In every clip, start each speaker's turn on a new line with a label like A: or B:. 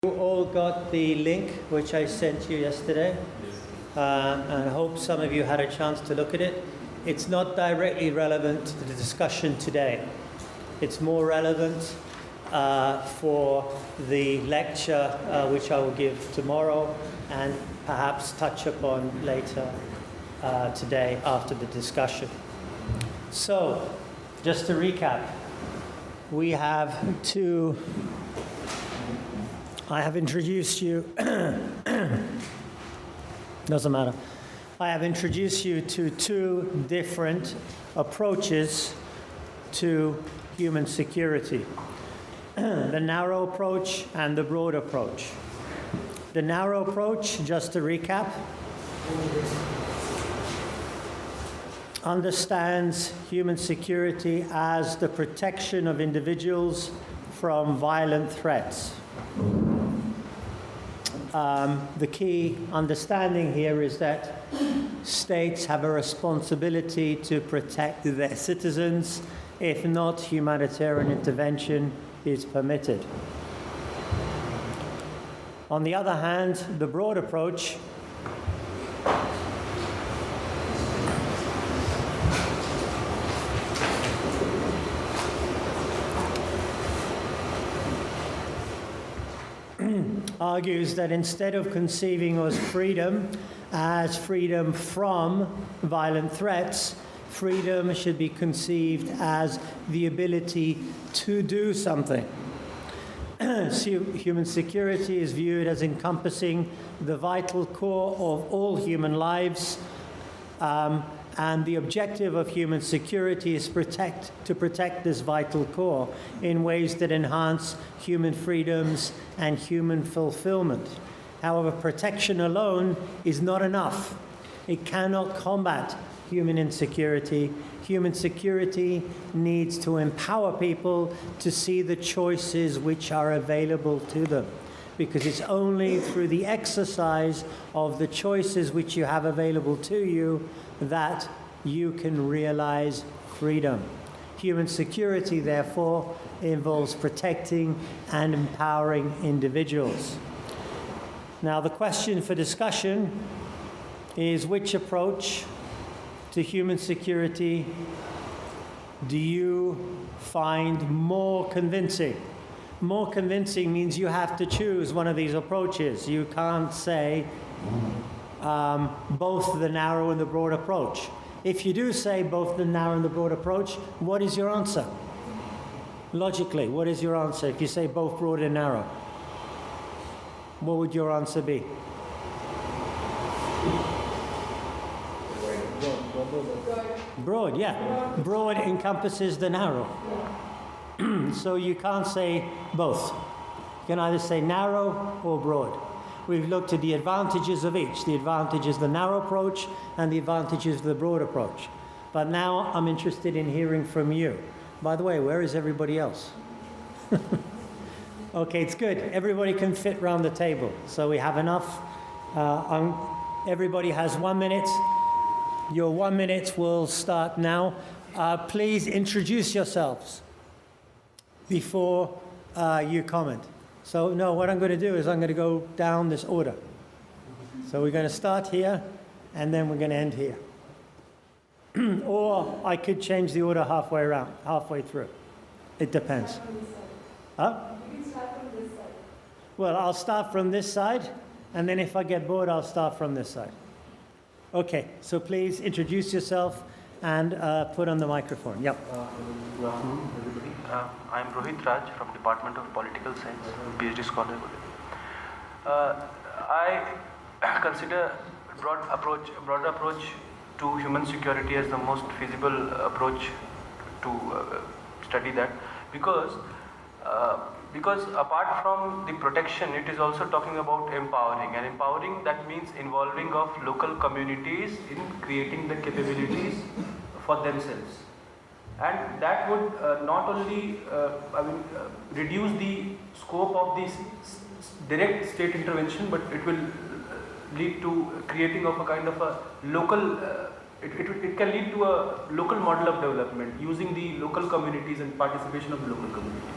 A: You all got the link which I sent you yesterday, and I hope some of you had a chance to look at it. It's not directly relevant to the discussion today. It's more relevant for the lecture which I will give tomorrow and perhaps touch upon later today after the discussion. So, just to recap, we have I have introduced you, doesn't matter. I have introduced you to two different approaches to human security. The narrow approach and the broad approach. The narrow approach, just to recap, understands human security as the protection of individuals from violent threats. The key understanding here is that states have a responsibility to protect their citizens. If not, humanitarian intervention is permitted. On the other hand, the broad approach argues that instead of conceiving of freedom as freedom from violent threats, freedom should be conceived as the ability to do something. Human security is viewed as encompassing the vital core of all human lives, and the objective of human security is to protect this vital core in ways that enhance human freedoms and human fulfillment. However, protection alone is not enough. It cannot combat human insecurity. Human security needs to empower people to see the choices which are available to them, because it's only through the exercise of the choices which you have available to you that you can realize freedom. Human security, therefore, involves protecting and empowering individuals. Now, the question for discussion is, which approach to human security do you find more convincing? More convincing means you have to choose one of these approaches. You can't say both the narrow and the broad approach. If you do say both the narrow and the broad approach, what is your answer? Logically, what is your answer if you say both broad and narrow? What would your answer be? Broad, yeah. Broad encompasses the narrow. So you can't say both. You can either say narrow or broad. We've looked at the advantages of each. The advantages of the narrow approach and the advantages of the broad approach. But now I'm interested in hearing from you. By the way, where is everybody else? Okay, it's good. Everybody can fit round the table. So we have enough. Everybody has 1 minute. Your 1 minute will start now. Please introduce yourselves before you comment. So, no, what I'm going to do is I'm going to go down this order. So we're going to start here, and then we're going to end here. Or I could change the order halfway through. It depends. Huh?
B: You can start from this side.
A: Well, I'll start from this side, and then if I get bored, I'll start from this side. Okay, so please introduce yourself and put on the microphone. Yep.
C: I'm Rohit Raj from Department of Political Science, PhD scholar. I consider broad approach to human security as the most feasible approach to study that, because apart from the protection, it is also talking about empowering, and empowering, that means involving of local communities in creating the capabilities for themselves. And that would not only reduce the scope of this direct state intervention, but it will lead to creating of a kind of a local, it can lead to a local model of development using the local communities and participation of the local communities.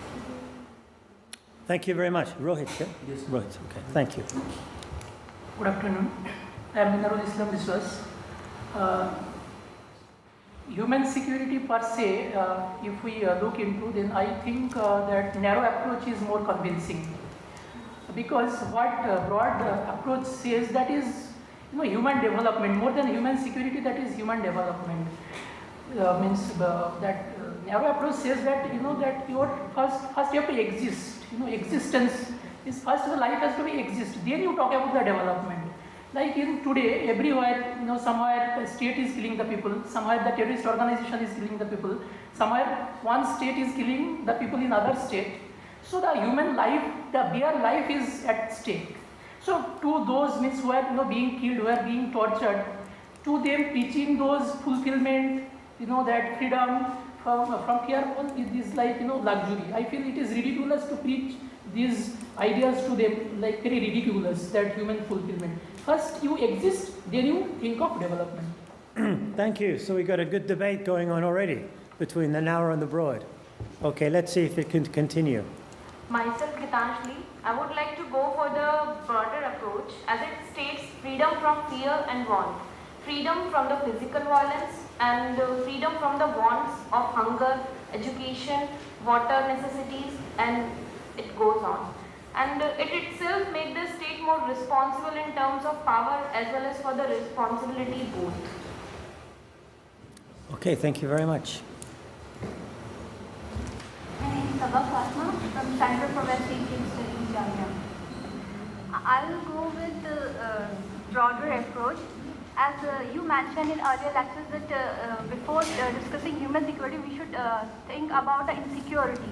A: Thank you very much. Rohit, yeah?
C: Yes.
A: Rohit, okay. Thank you.
B: Good afternoon. I am Minarul Islam Biswas. Human security per se, if we look into, then I think that narrow approach is more convincing. Because what broad approach says, that is human development, more than human security, that is human development. Means that narrow approach says that that your first you have to exist. Existence is first, the life has to be exist. Then you talk about the development. Like in today, everywhere, somewhere the state is killing the people, somewhere the terrorist organization is killing the people, somewhere one state is killing the people in other state. So the human life, the bare life is at stake. So to those means who are being killed, who are being tortured, to them teaching those fulfillment, that freedom from here on, it is like luxury. I feel it is ridiculous to preach these ideas to them, like very ridiculous, that human fulfillment. First you exist, then you think of development.
A: Thank you. So we got a good debate going on already between the narrow and the broad. Okay, let's see if it can continue.
D: Myself, Gitanjali, I would like to go for the broader approach, as it states freedom from fear and want, freedom from the physical violence, and freedom from the wants of hunger, education, water necessities, and it goes on. And it itself makes the state more responsible in terms of power as well as for the responsibility both.
A: Okay, thank you very much.
E: My name is Sabah Fatma from Center for West Asian Studies, JMI. I will go with the broader approach. As you mentioned in earlier lectures that before discussing human security, we should think about the insecurity.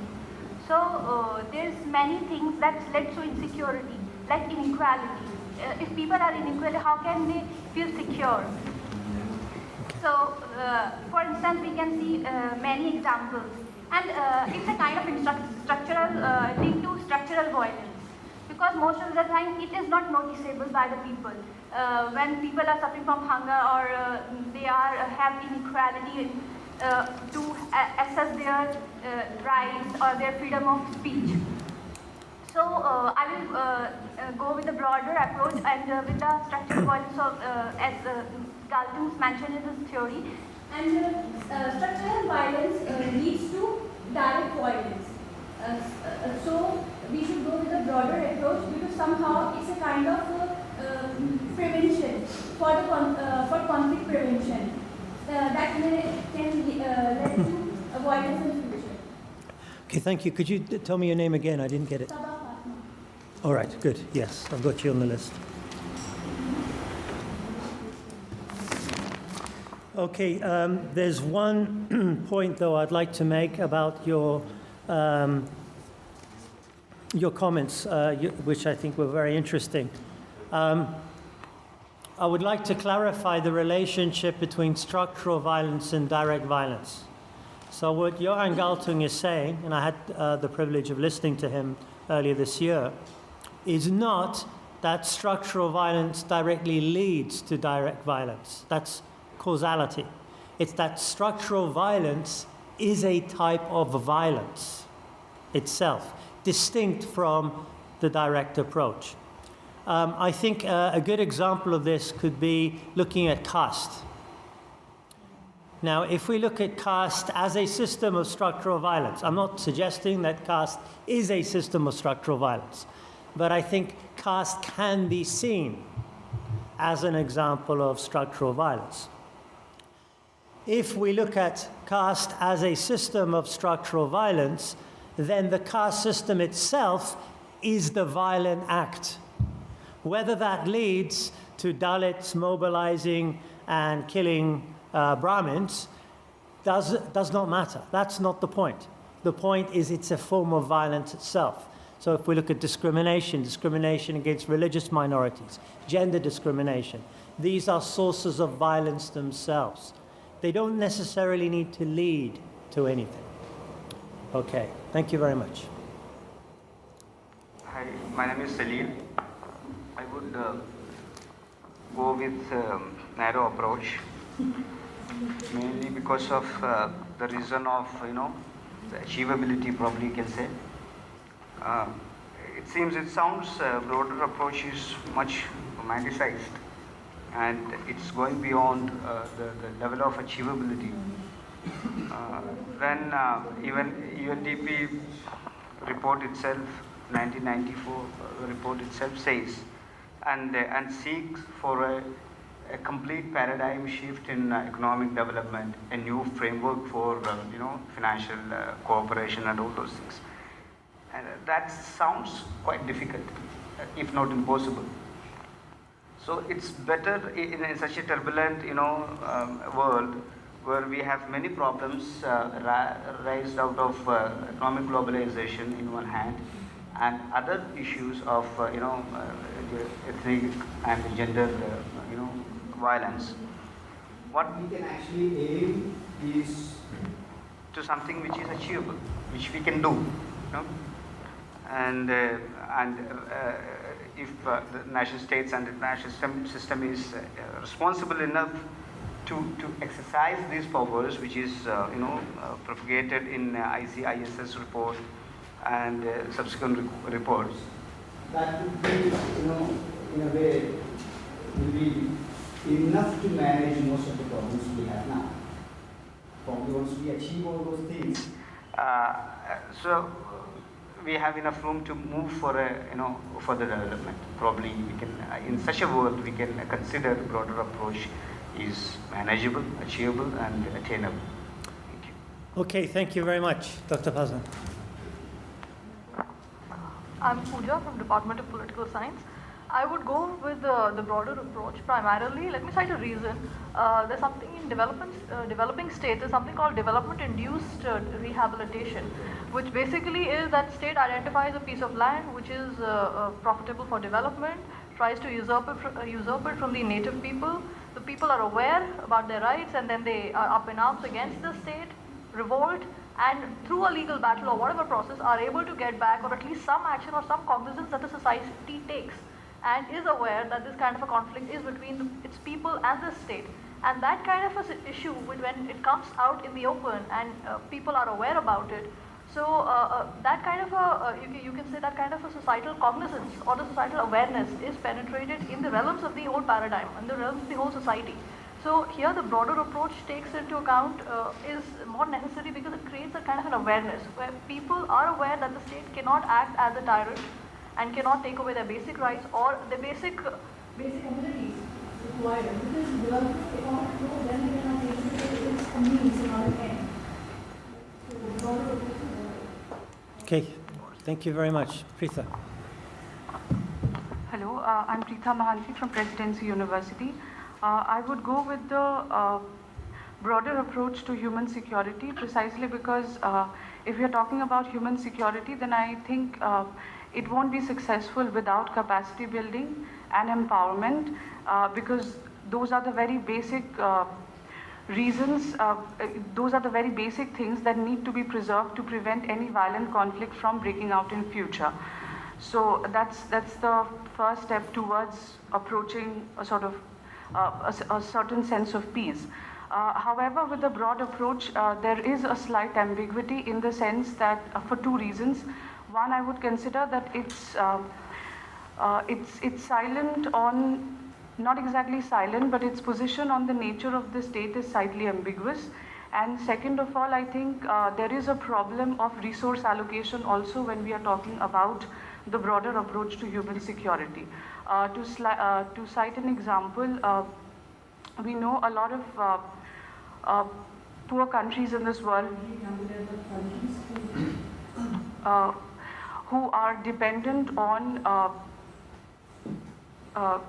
E: So there's many things that led to insecurity, like inequality. If people are unequal, how can they feel secure? So, for instance, we can see many examples. And it's a kind of structural linked to structural violence, because most of the time it is not noticeable by the people. When people are suffering from hunger or they have inequality to assess their rights or their freedom of speech. So I will go with the broader approach and with the structural violence of, as Galton's mentioned in his theory. And structural violence leads to direct violence. So we should go with a broader approach, because somehow it's a kind of prevention for conflict prevention that can lead to violence in the future.
A: Okay, thank you. Could you tell me your name again? I didn't get it.
E: Sabah Fatma.
A: All right, good. Yes, I've got you on the list. Okay, there's one point, though, I'd like to make about your comments, which I think were very interesting. I would like to clarify the relationship between structural violence and direct violence. So what Johan Galtung is saying, and I had the privilege of listening to him earlier this year, is not that structural violence directly leads to direct violence. That's causality. It's that structural violence is a type of violence itself, distinct from the direct approach. I think a good example of this could be looking at caste. Now, if we look at caste as a system of structural violence, I'm not suggesting that caste is a system of structural violence, but I think caste can be seen as an example of structural violence. If we look at caste as a system of structural violence, then the caste system itself is the violent act. Whether that leads to Dalits mobilizing and killing Brahmins does not matter. That's not the point. The point is it's a form of violence itself. So if we look at discrimination against religious minorities, gender discrimination, these are sources of violence themselves. They don't necessarily need to lead to anything. Okay, thank you very much.
F: Hi, my name is Salil. I would go with narrow approach, mainly because of the reason of, the achievability, probably you can say. it sounds broader approach is much romanticized, and it's going beyond the level of achievability. When even UNDP report itself, 1994 report itself says, and seeks for a complete paradigm shift in economic development, a new framework for financial cooperation and all those things. And that sounds quite difficult, if not impossible. So it's better in such a turbulent world where we have many problems raised out of economic globalization in one hand, and other issues of ethnic and gender violence. What we can actually aim is to something which is achievable, which we can do, and if the national states and the national system is responsible enough to exercise these powers, which is propagated in ICISS report and subsequent reports, that would be in a way will be enough to manage most of the problems we have now. Probably once we achieve all those things, so we have enough room to move for further development. Probably we can, in such a world, we can consider a broader approach is manageable, achievable, and attainable. Thank you.
A: Okay, thank you very much, Dr. Pazman.
G: I'm Pooja from Department of Political Science. I would go with the broader approach primarily. Let me cite a reason. There's something in developing states, there's something called development-induced rehabilitation, which basically is that state identifies a piece of land which is profitable for development, tries to usurp it from the native people. The people are aware about their rights, and then they are up in arms against the state, revolt, and through a legal battle or whatever process are able to get back, or at least some action or some cognizance that the society takes, and is aware that this kind of a conflict is between its people and the state. And that kind of a issue, when it comes out in the open and people are aware about it, so that kind of a, you can say that kind of a societal cognizance or the societal awareness is penetrated in the realms of the whole paradigm, in the realms of the whole society. So here the broader approach takes into account is more necessary because it creates a kind of an awareness where people are aware that the state cannot act as a tyrant and cannot take away their basic rights or the basic abilities required. Because development cannot grow when they cannot take it as a means in order to end. So the broader approach.
A: Okay, thank you very much. Preetha.
H: Hello, I'm Preetha Mahanti from Presidency University. I would go with the broader approach to human security precisely because if you're talking about human security, then I think it won't be successful without capacity building and empowerment because those are the very basic reasons, those are the very basic things that need to be preserved to prevent any violent conflict from breaking out in future. So that's the first step towards approaching a sort of a certain sense of peace. However, with the broad approach, there is a slight ambiguity in the sense that for two reasons. One, I would consider that it's silent on, not exactly silent, but its position on the nature of the state is slightly ambiguous. And second of all, I think there is a problem of resource allocation also when we are talking about the broader approach to human security. To cite an example, we know a lot of poor countries in this world who are dependent on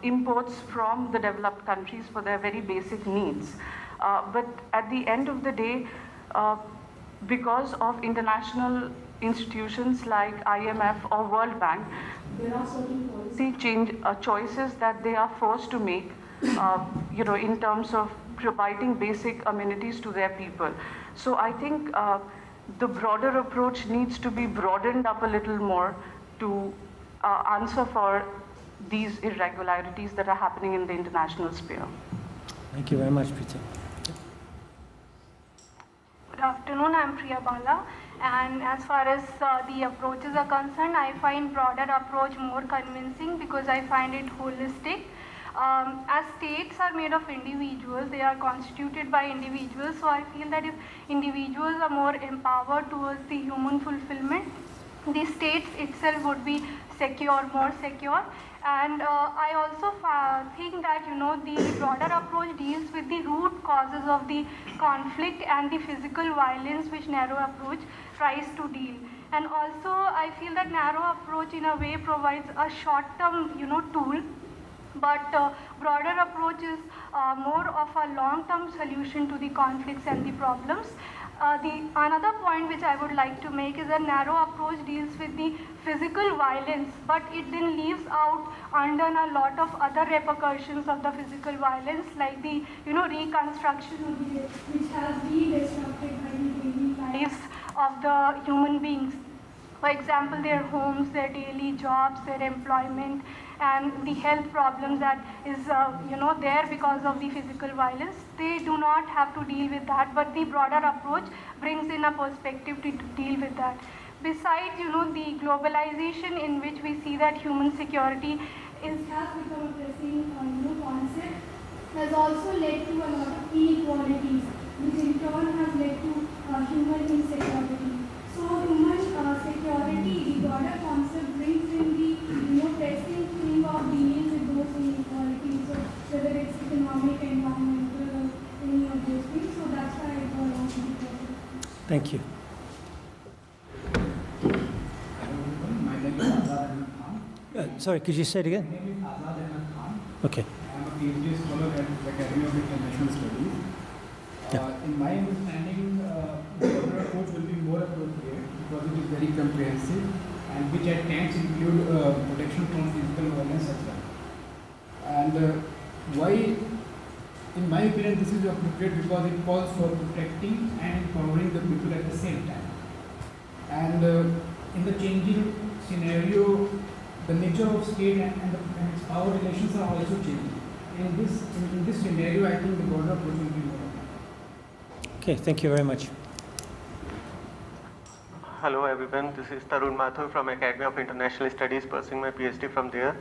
H: imports from the developed countries for their very basic needs. But at the end of the day, because of international institutions like IMF or World Bank, there are certain policy choices that they are forced to make, in terms of providing basic amenities to their people. So I think the broader approach needs to be broadened up a little more to answer for these irregularities that are happening in the international sphere.
A: Thank you very much, Preetha.
I: Good afternoon, I'm Priya Bala,
E: And as far as the approaches are concerned, I find broader approach more convincing because I find it holistic. As states are made of individuals, they are constituted by individuals, so I feel that if individuals are more empowered towards the human fulfillment, the states itself would be secure, more secure. And I also think that the broader approach deals with the root causes of the conflict and the physical violence which narrow approach tries to deal. And also I feel that narrow approach in a way provides a short-term tool, but broader approach is more of a long-term solution to the conflicts and the problems. Another point which I would like to make is that narrow approach deals with the physical violence, but it then leaves out undone a lot of other repercussions of the physical violence, like the reconstruction of the which has been disrupted by the daily lives of the human beings. For example, their homes, their daily jobs, their employment, and the health problems that is there because of the physical violence. They do not have to deal with that, but the broader approach brings in a perspective to deal with that. Besides, the globalization in which we see that human security has become a pressing concept, has also led to a lot of inequalities, which in turn has led to human insecurity. So human security, the broader concept, brings in the pressing theme of dealing with those inequalities, so whether it's economic, environmental, or any of those things. So that's why I go along with the project.
A: Thank you.
I: My name is Azad Ahmed Khan.
A: Sorry, could you say it again?
I: My name is Azad Ahmed Khan.
A: Okay.
I: I am a PhD scholar at the Academy of International Studies. In my understanding, the broader approach will be more appropriate because it is very comprehensive and which at times include protection from physical violence as well. And why, in my opinion, this is appropriate because it calls for protecting and empowering the people at the same time. And in the changing scenario, the nature of state and its power relations are also changing. In this scenario, I think the broader approach will be more appropriate.
A: Okay, thank you very much.
J: Hello everyone, this is Tarun Mathur from Academy of International Studies, pursuing my PhD from there.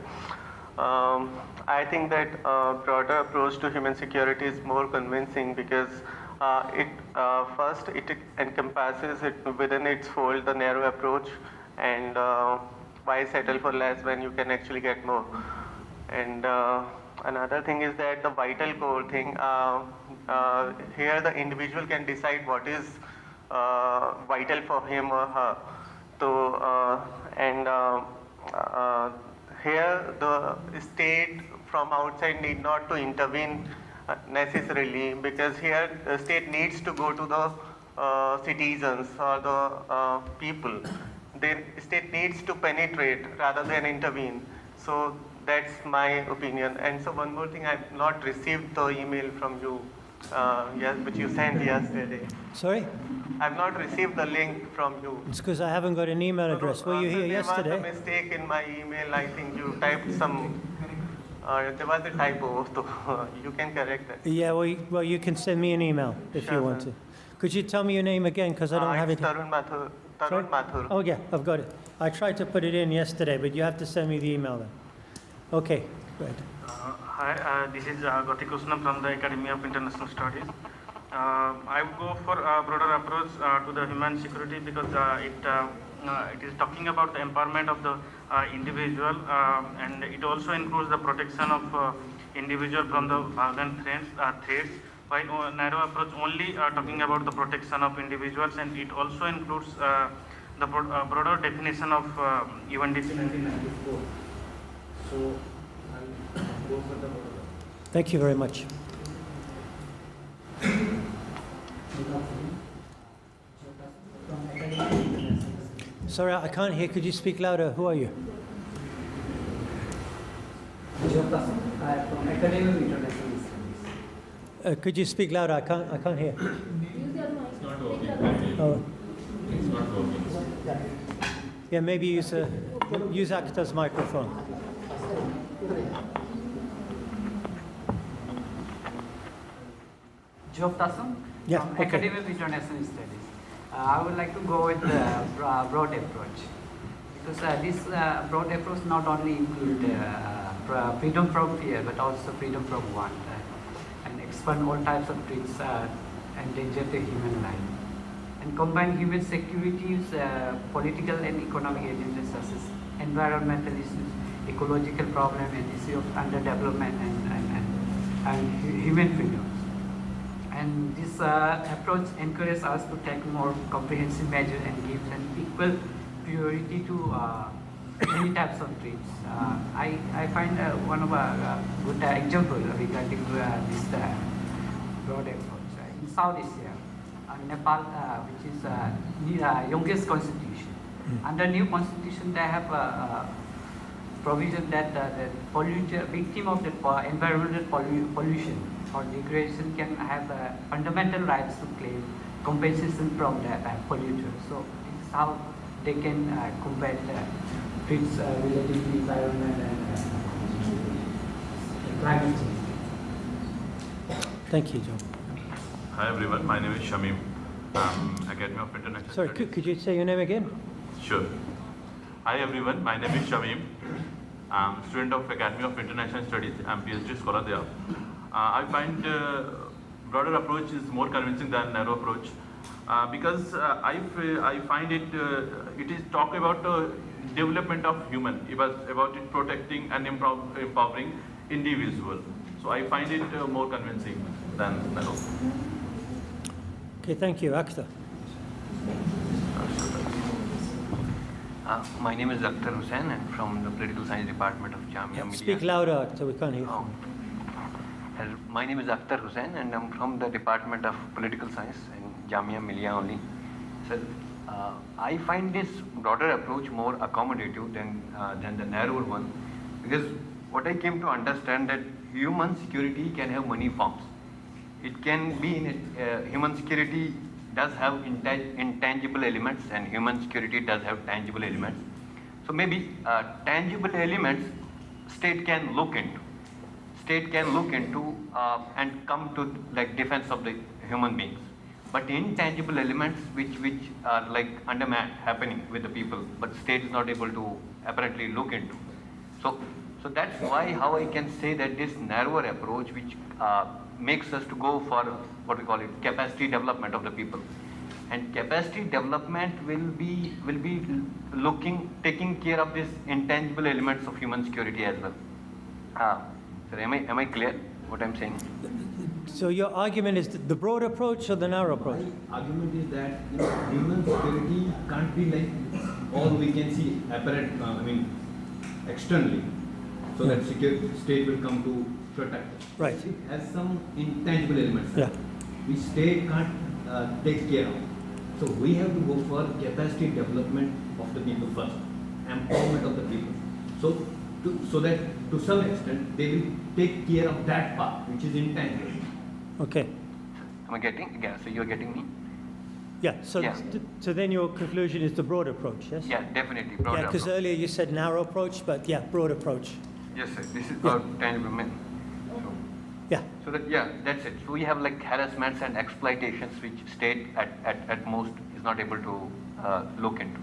J: I think that broader approach to human security is more convincing because first it encompasses it within its fold, the narrow approach, and why settle for less when you can actually get more. And another thing is that the vital core thing, here the individual can decide what is vital for him or her. So, here the state from outside need not to intervene necessarily, because here the state needs to go to the citizens or the people. The state needs to penetrate rather than intervene. So that's my opinion. And so one more thing, I've not received the email from you, which you sent yesterday.
A: Sorry?
J: I've not received the link from you.
A: It's because I haven't got an email address. Were you here yesterday?
J: There was a mistake in my email. I think you typed some, there was a typo, so you can correct that.
A: Yeah, well, you can send me an email if
J: Sure,
A: you want
J: sir.
A: to. Could you tell me your name again, because I don't have it.
J: It's Tarun Mathur.
A: Sorry?
J: Tarun Mathur.
A: Oh, yeah, I've got it. I tried to put it in yesterday, but you have to send me the email then. Okay, go ahead.
K: Hi, this is Gauti Krishna from the Academy of International Studies. I would go for a broader approach to the human security because it is talking about the empowerment of the individual, and it also includes the protection of individual from the violent threats, while narrow approach only talking about the protection of individuals, and it also includes the broader definition of UNDP 1994. So I'll go for the broader.
A: Thank you very much. Sorry, I can't hear. Could you speak louder? Who are you?
L: From Academy of International Studies.
A: Could you speak louder? I can't hear.
M: It's not working.
A: Oh.
M: It's not working.
A: Yeah, maybe use Akta's microphone.
L: Giorgio
A: Yeah,
L: from
A: okay.
L: Academy of International Studies. I would like to go with the broad approach, because this broad approach not only include freedom from fear, but also freedom from want, and expand all types of threats endanger the human life, and combine human security with political and economic agendas such as environmental issues, ecological problem, and issue of underdevelopment and human freedoms. And this approach encourages us to take more comprehensive measures and gives an equal priority to many types of threats. I find one of a good example regarding this broad approach. In South Asia, Nepal, which is the youngest constitution, under new constitution they have provision that the polluter, victim of the environmental pollution or degradation can have fundamental rights to claim compensation from the polluter. So it's how they can combat threats related to environment and climate change.
A: Thank you, John.
M: Hi everyone, my name is Shamim. I'm Academy of International
A: Sorry,
M: Studies.
A: could you say your name again?
M: Sure. Hi everyone, my name is Shamim. I'm student of Academy of International Studies. I'm PhD scholar there. I find broader approach is more convincing than narrow approach because I find it is talk about development of human, about it protecting and empowering individual. So I find it more convincing than narrow.
A: Okay, thank you. Akhtar.
N: My name is Akhtar Hussain and from the Political Science Department of JMI-MHRD-GIAN.
A: Speak louder, Akhtar, we can't hear you.
N: Oh. My name is Akhtar Hussain and I'm from the Department of Political Science in JMI-MHRD-GIAN only. So I find this broader approach more accommodative than the narrower one, because what I came to understand that human security can have many forms. It can be human security does have intangible elements and human security does have tangible elements. So maybe tangible elements state can look into. State can look into and come to like defense of the human beings. But intangible elements which are like undermanned happening with the people, but state is not able to apparently look into. So that's why how I can say that this narrower approach which makes us to go for what we call it capacity development of the people, and capacity development will be taking care of these intangible elements of human security as well. So am I clear what I'm saying?
A: So your argument is the broad approach or the narrow approach?
O: My argument is that human security can't be like all we can see apparent, externally, so that state will come to protect us.
A: Right.
O: It has some intangible elements which state can't take care of. So we have to go for capacity development of the people first, empowerment of the people. So that to some extent they will take care of that part which is intangible.
A: Okay.
N: Am I getting? Yeah. So you're getting me?
A: Yeah. So so then your conclusion is the broad approach, yes?
N: Yeah, definitely broad approach.
A: Because earlier you said narrow approach, but broad approach.
N: Yes, sir. This is about tangible men. So that's it. So we have like harassments and exploitations which state at most is not able to look into.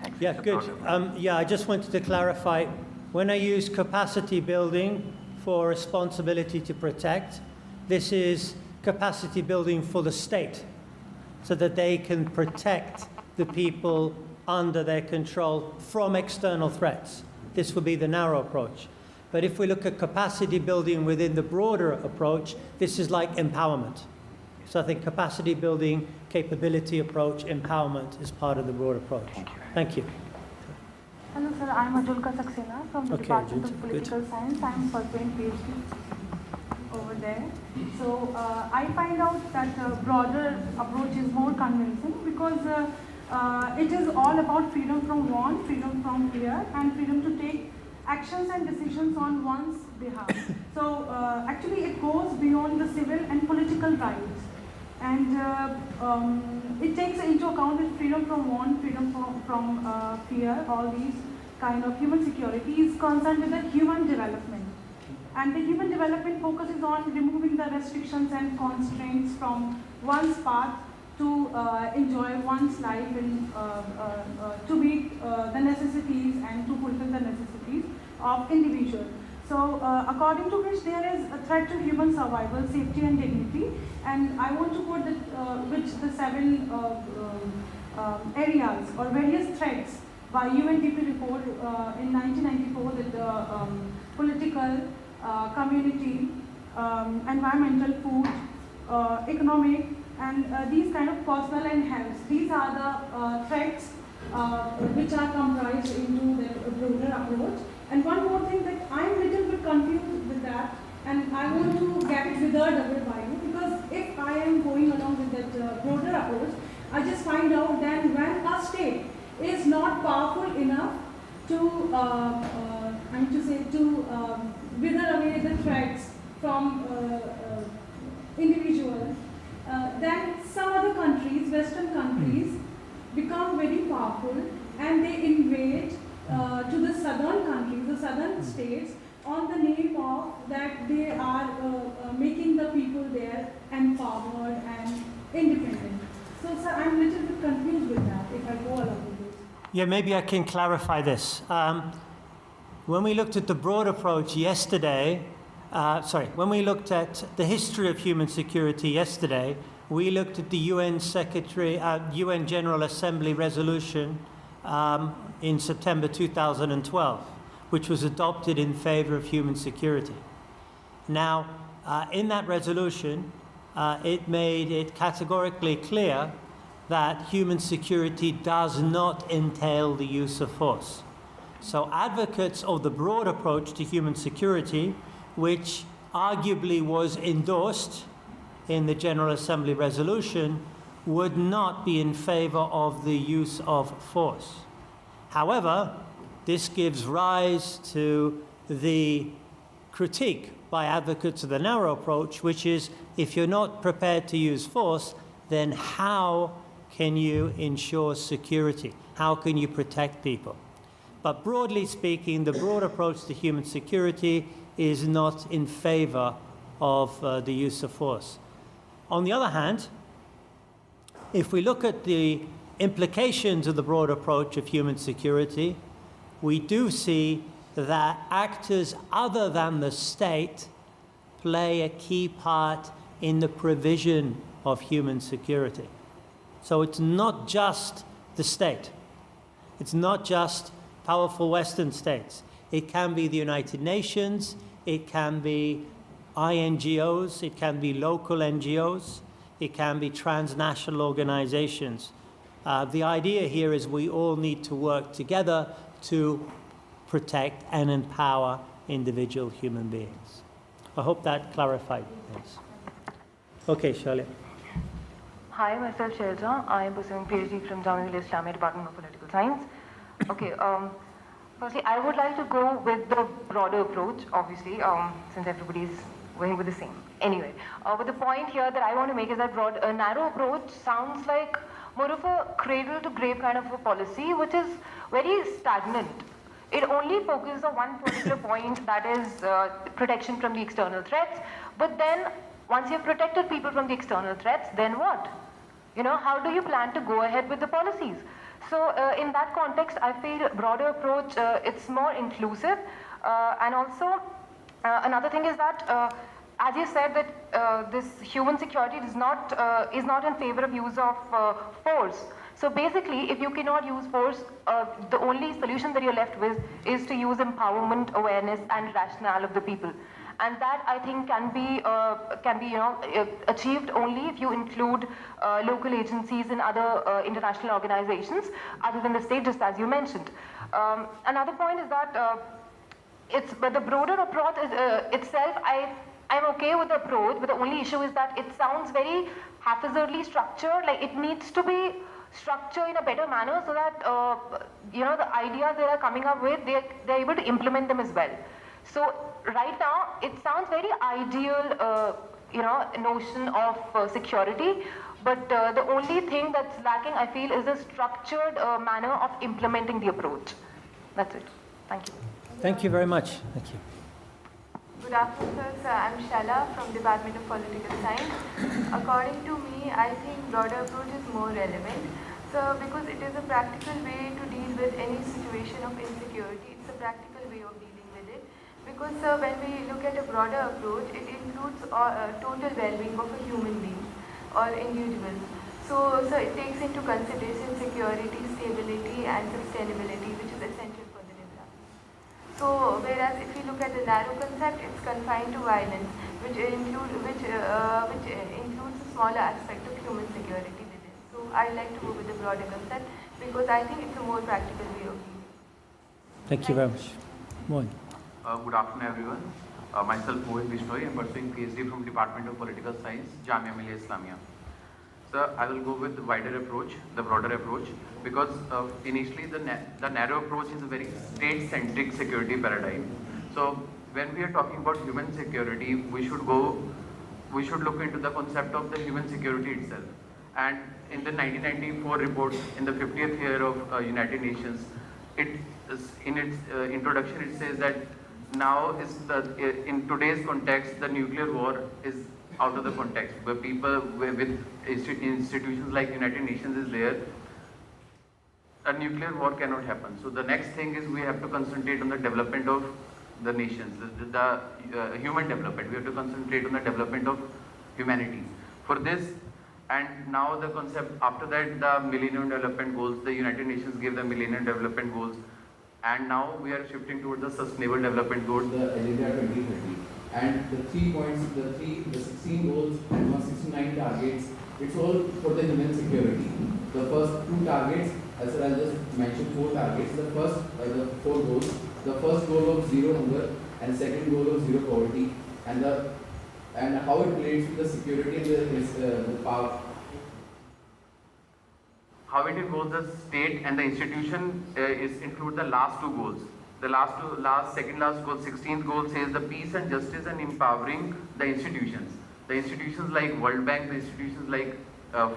N: Thanks.
A: Yeah, good. I just wanted to clarify, when I use capacity building for responsibility to protect, this is capacity building for the state so that they can protect the people under their control from external threats. This would be the narrow approach. But if we look at capacity building within the broader approach, this is like empowerment. So I think capacity building, capability approach, empowerment is part of the broad approach. Thank you.
P: Hello sir, I am Ajulka Saxena from the Department of Political Science. I am pursuing PhD over there. So I find out that the broader approach is more convincing because it is all about freedom from want, freedom from fear, and freedom to take actions and decisions on one's behalf. So actually it goes beyond the civil and political rights. And it takes into account that freedom from want, freedom from fear, all these kind of human security is concerned with the human development. And the human development focuses on removing the restrictions and constraints from one's path to enjoy one's life and to meet the necessities and to fulfill the necessities of individual. So according to which there is a threat to human survival, safety and dignity, and I want to quote the 7 areas or various threats by UNDP report in 1994 that political, community, environmental, food, economic, and these kind of personal and health. These are the threats which are comprised into the broader approach. And one more thing that I'm a little bit confused with that, and I want to get it withered away by you, because if I am going along with that broader approach, I just find out then when a state is not powerful enough to, wither away the threats from individuals, then some other countries, Western countries, become very powerful and they invade to the southern countries, the southern states, on the name of that they are making the people there empowered and independent. So, sir, I'm a little bit confused with that if I go along with this.
A: Yeah, maybe I can clarify this. When we looked at the broad approach yesterday, when we looked at the history of human security yesterday, we looked at the UN General Assembly resolution in September 2012, which was adopted in favor of human security. Now, in that resolution, it made it categorically clear that human security does not entail the use of force. So advocates of the broad approach to human security, which arguably was endorsed in the General Assembly resolution, would not be in favor of the use of force. However, this gives rise to the critique by advocates of the narrow approach, which is, if you're not prepared to use force, then how can you ensure security? How can you protect people? But broadly speaking, the broad approach to human security is not in favor of the use of force. On the other hand, if we look at the implications of the broad approach of human security, we do see that actors other than the state play a key part in the provision of human security. So it's not just the state. It's not just powerful Western states. It can be the United Nations, it can be INGOs, it can be local NGOs, it can be transnational organizations. The idea here is we all need to work together to protect and empower individual human beings. I hope that clarified things. Okay, Shali.
Q: Hi, myself Giorgio. I am pursuing PhD from JMI-MHRD-GIAN Department of Political Science. Okay, firstly, I would like to go with the broader approach, obviously, since everybody is going with the same. Anyway, but the point here that I want to make is that a narrow approach sounds like more of a cradle-to-grave kind of a policy, which is very stagnant. It only focuses on one particular point, that is protection from the external threats. But then, once you've protected people from the external threats, then what? You know, how do you plan to go ahead with the policies? So in that context, I feel broader approach, it's more inclusive. And also, another thing is that, as you said, that this human security is not in favor of use of force. So basically, if you cannot use force, the only solution that you're left with is to use empowerment, awareness, and rationale of the people. And that, I think, can be achieved only if you include local agencies and other international organizations other than the state, just as you mentioned. Another point is that but the broader approach is, itself, I'm okay with the approach, but the only issue is that it sounds very haphazardly structured. Like, it needs to be structured in a better manner so that the ideas they are coming up with, they're able to implement them as well. So right now, it sounds very ideal, notion of security, but the only thing that's lacking, I feel, is a structured manner of implementing the approach. That's it. Thank you.
A: Thank you very much. Thank you.
R: Good afternoon, sir. I'm Shala from Department of Political Science. According to me, I think broader approach is more relevant. So, because it is a practical way to deal with any situation of insecurity, it's a practical way of dealing with it. Because when we look at a broader approach, it includes total well-being of a human being or individual. So it takes into consideration security, stability, and sustainability, which is essential for the development. So, whereas if you look at the narrow concept, it's confined to violence, which includes a smaller aspect of human security within. So, I like to go with the broader concept because I think it's a more practical way of dealing.
A: Thank you very much. Moin.
C: Good afternoon, everyone. Myself, Mohit Bishnoi. I'm pursuing PhD from Department of Political Science, JMI-MHRD-GIAN. So I will go with the wider approach, the broader approach, because initially the narrow approach is a very state-centric security paradigm. So when we are talking about human security, we should look into the concept of the human security itself. And in the 1994 report, in the 50th year of United Nations, in its introduction, it says that now in today's context, the nuclear war is out of the context, where people with institutions like United Nations is there, a nuclear war cannot happen. So the next thing is we have to concentrate on the development of the nations, the human development. We have to concentrate on the development of humanity. For this, and now the concept, after that the Millennium Development Goals, the United Nations gave the Millennium Development Goals, and now we are shifting towards the Sustainable Development Goals, the Agenda 2030. And the 3 points, the 16 goals and 169 targets, it's all for the human security. The first 2 targets, as I just mentioned, 4 targets. The first, the 4 goals. The first goal of zero hunger and second goal of zero poverty, and how it relates to the security and the power. How it involves the state and the institution include the last 2 goals. The second last goal, 16th goal says the peace and justice and empowering the institutions. The institutions like World Bank, the institutions like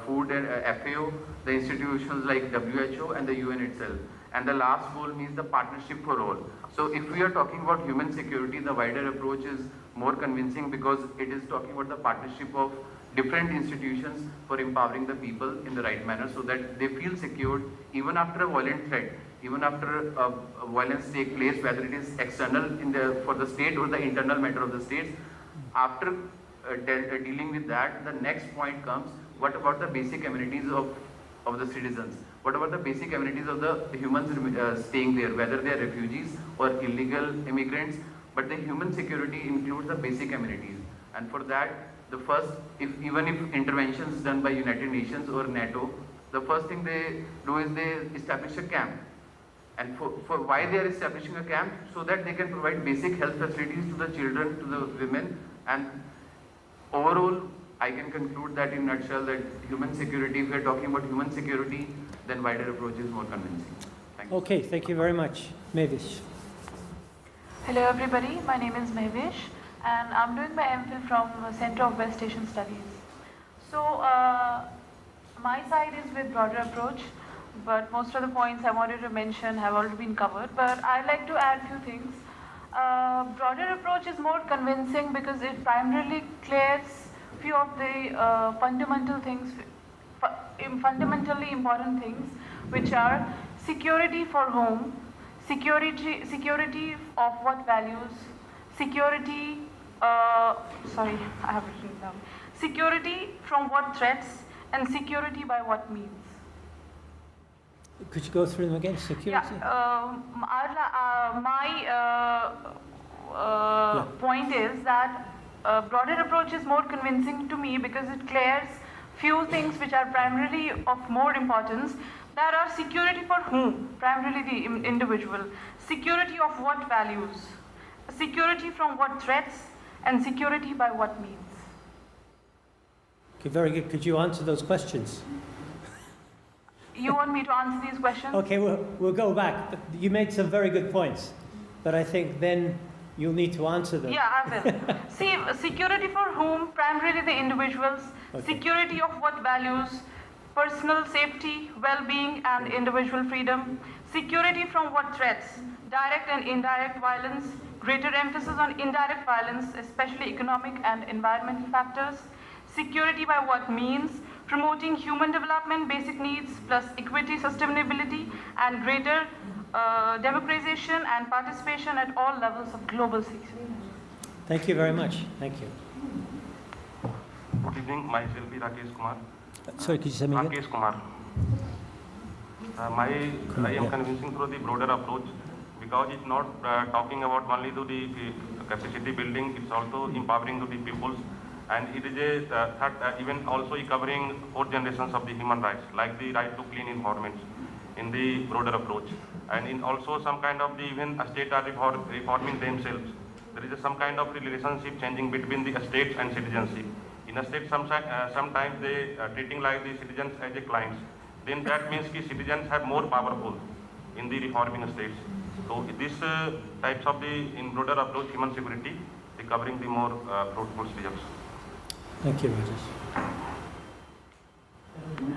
C: Food and FAO, the institutions like WHO and the UN itself. And the last goal means the partnership for all. So if we are talking about human security, the wider approach is more convincing because it is talking about the partnership of different institutions for empowering the people in the right manner so that they feel secured even after a violent threat. Even after violence take place, whether it is external for the state or the internal matter of the states, after dealing with that, the next point comes, what about the basic amenities of the citizens? What about the basic amenities of the humans staying there, whether they are refugees or illegal immigrants? But the human security includes the basic amenities. And for that, the first, even if interventions done by United Nations or NATO, the first thing they do is they establish a camp. And for why they are establishing a camp? So that they can provide basic health facilities to the children, to the women. And overall, I can conclude that in a nutshell that human security, if we are talking about human security, then wider approach is more convincing. Thank you.
A: Okay, thank you very much. Mavish.
G: Hello everybody, my name is Mavish and I'm doing my MPhil from Center of West Asian Studies. So my side is with broader approach, but most of the points I wanted to mention have already been covered, but I'd like to add a few things. Broader approach is more convincing because it primarily clears few of the fundamental things, fundamentally important things, which are security for whom, security of what values, security, sorry, I have written down, security from what threats, and security by what means.
A: Could you go through them again? Security?
G: Yeah, my point is that broader approach is more convincing to me because it clears few things which are primarily of more importance, that are security for whom, primarily the individual, security of what values, security from what threats, and security by what means.
A: Okay, very good. Could you answer those questions?
G: You want me to answer these questions?
A: Okay, we'll go back. You made some very good points, but I think then you'll need to answer them.
G: Yeah, I will. See, security for whom, primarily the individuals, security of what values, personal safety, well-being and individual freedom, security from what threats, direct and indirect violence,
S: greater emphasis on indirect violence, especially economic and environmental factors, security by what means, promoting human development, basic needs, plus equity, sustainability, and greater democratization and participation at all levels of global security.
A: Thank you very much. Thank you.
T: Good evening, myself is Rakesh Kumar.
A: Sorry, could you say me again?
T: Rakesh Kumar. I am convincing through the broader approach because it's not talking about only to the capacity building, it's also empowering to the peoples, and it is even also covering 4 generations of the human rights, like the right to clean environments in the broader approach, and in also some kind of the even states are reforming themselves. There is some kind of relationship changing between the states and citizenship. In a state, sometimes they treating like the citizens as a clients. Then that means that citizens have more powerful in the reforming states. So this types of the in broader approach human security, they covering the more fruitful steps.
A: Thank you, Rajesh.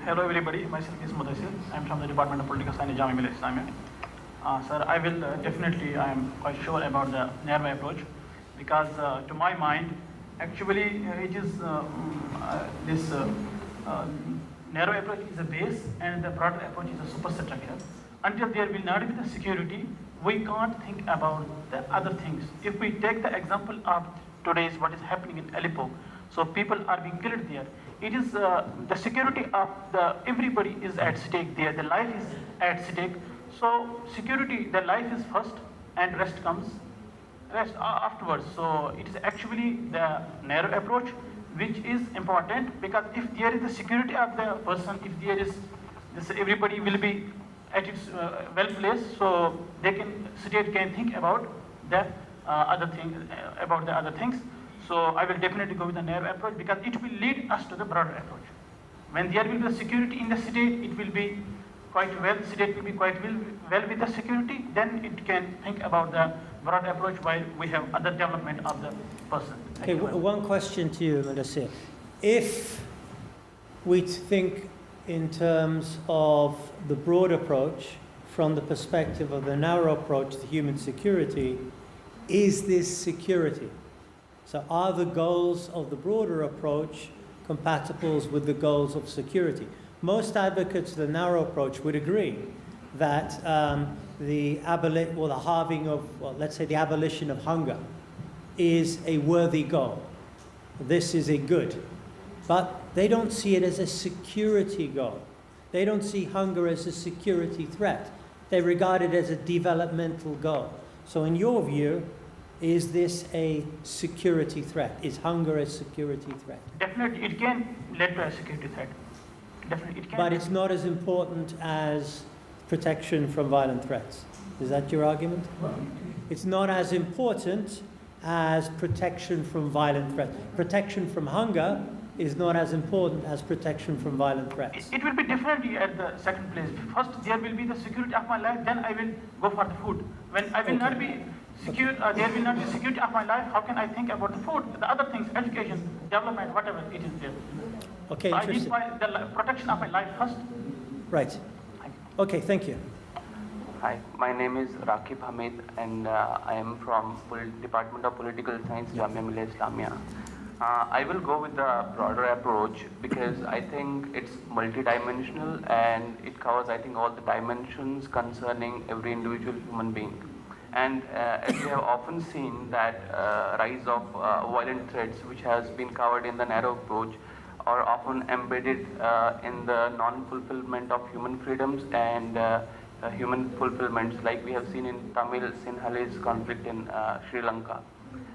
K: Hello everybody, myself is Mutilation. I am from the Department of Political Science, JMI-MHRD-GIAN. Sir, I will I am quite sure about the narrow approach because to my mind, actually it is this narrow approach is a base and the broad approach is a superstructure. Until there will not be the security, we can't think about the other things. If we take the example of today's what is happening in Aleppo, so people are being killed there. It is the security of everybody is at stake there. The life is at stake. So security, the life is first, and rest comes afterwards. So it is actually the narrow approach which is important because if there is the security of the person, if there is this, everybody will be at its well placed, so state can think about the other things. So I will definitely go with the narrow approach because it will lead us to the broader approach. When there will be security in the state, it will be quite well, state will be quite well with the security, then it can think about the broad approach while we have other development of the person.
A: Okay, one question to you, Melissa. If we think in terms of the broad approach from the perspective of the narrow approach to human security, is this security? So are the goals of the broader approach compatible with the goals of security? Most advocates of the narrow approach would agree that the halving of, well, let's say the abolition of hunger is a worthy goal. This is a good. But they don't see it as a security goal. They don't see hunger as a security threat. They regard it as a developmental goal. So in your view, is this a security threat? Is hunger a security threat?
K: Definitely, it can lead to a security threat. Definitely, it can.
A: But it's not as important as protection from violent threats. Is that your argument? It's not as important as protection from violent threats. Protection from hunger is not as important as protection from violent threats.
K: It will be differently at the second place. First, there will be the security of my life, then I will go for the food. When I will not be secure, there will not be security of my life, how can I think about the food, the other things, education, development, whatever it is there.
A: Okay,
K: so I need the protection of my life first.
A: Right. Okay, thank you.
C: Hi, my name is Rakib Hamid and I am from Department of Political Science, JMI-MHRD-GIAN. I will go with the broader approach because I think it's multidimensional and it covers, I think, all the dimensions concerning every individual human being. And as we have often seen that rise of violent threats which has been covered in the narrow approach are often embedded in the non-fulfillment of human freedoms and human fulfillments, like we have seen in Tamil Sinhalese conflict in Sri Lanka.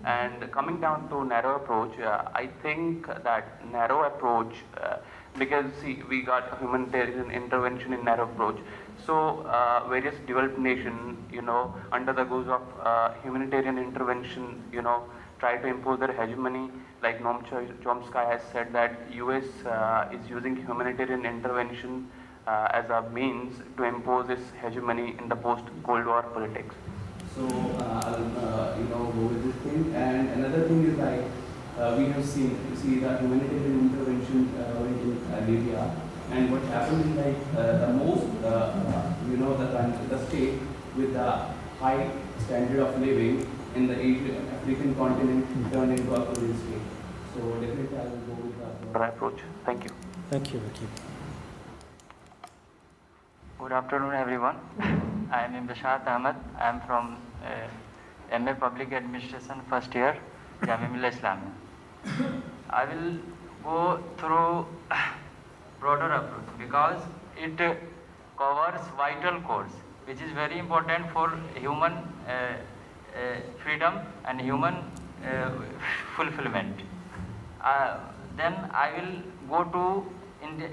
C: And coming down to narrow approach, I think that narrow approach, because see, we got humanitarian intervention in narrow approach. So various developed nations, under the guise of humanitarian intervention, try to impose their hegemony. Like Noam Chomsky has said that US is using humanitarian intervention as a means to impose its hegemony in the post-Cold War politics.
U: So I'll go with this thing. And another thing is like we have seen the humanitarian intervention in Libya, and what happened is like the most the state with the high standard of living in the African continent turned into a colonial state. So definitely I will go with the broader approach. Thank you.
A: Thank you, Ricky.
B: Good afternoon, everyone. I am Imrashad Ahmed. I am from MA Public Administration first year, JMI Islamia. I will go through broader approach because it covers vital codes, which is very important for human freedom and human fulfillment. Then I will go to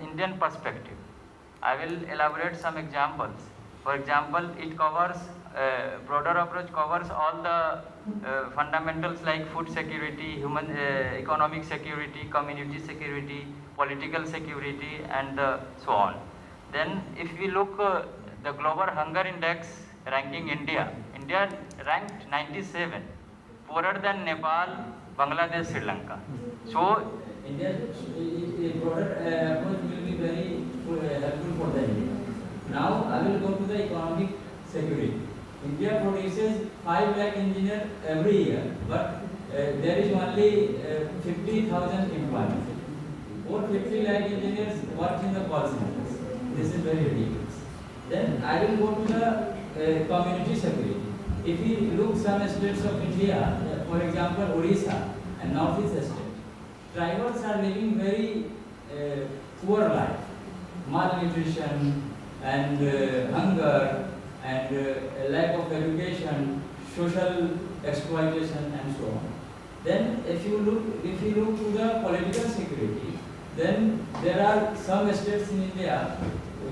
B: Indian perspective. I will elaborate some examples. For example, it covers, broader approach covers all the fundamentals like food security, human economic security, community security, political security, and so on. Then if we look the Global Hunger Index ranking India ranked 97, poorer than Nepal, Bangladesh, Sri Lanka. So
V: India's broader approach will be very helpful for the India. Now I will go to the economic security. India produces 5 lakh engineers every year, but there is only 50,000 employment. Or 50 lakh engineers work in the call centers. This is very ridiculous. Then I will go to the community security. If we look some states of India, for example Odisha and Northeast state, tribals are living very poor life, malnutrition and hunger and lack of education, social exploitation and so on. Then if you look to the political security, then there are some states in India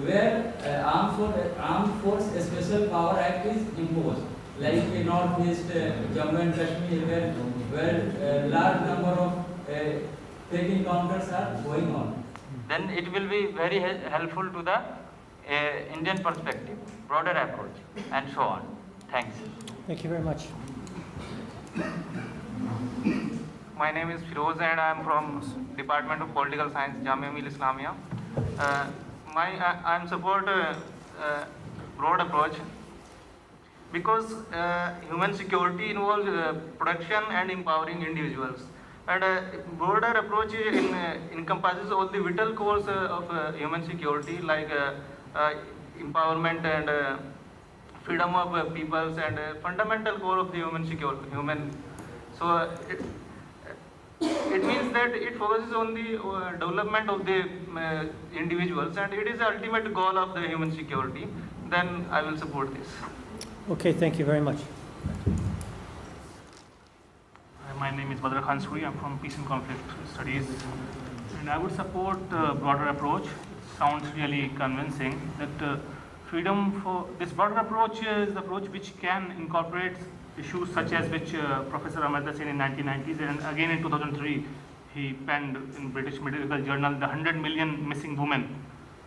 V: where Armed Force Special Power Act is imposed, like in Northeast, Jammu and Kashmir, where large number of fake encounters are going on.
B: Then it will be very helpful to the Indian perspective, broader approach, and so on. Thanks.
A: Thank you very much.
W: My name is Firoz and I am from Department of Political Science, JMI-Islamia. I am support broad approach because human security involves production and empowering individuals. And broader approach encompasses all the vital cores of human security like empowerment and freedom of peoples and fundamental core of the human security. So it means that it focuses on the development of the individuals and it is the ultimate goal of the human security. Then I will support this.
A: Okay, thank you very much.
K: My name is Badr Khan Suri. I'm from Peace and Conflict Studies. And I would support broader approach. Sounds really convincing that freedom for this broader approach is the approach which can incorporate issues such as which Professor Amartya Sen in 1990s and again in 2003 he penned in British Medical Journal the 100 million missing women,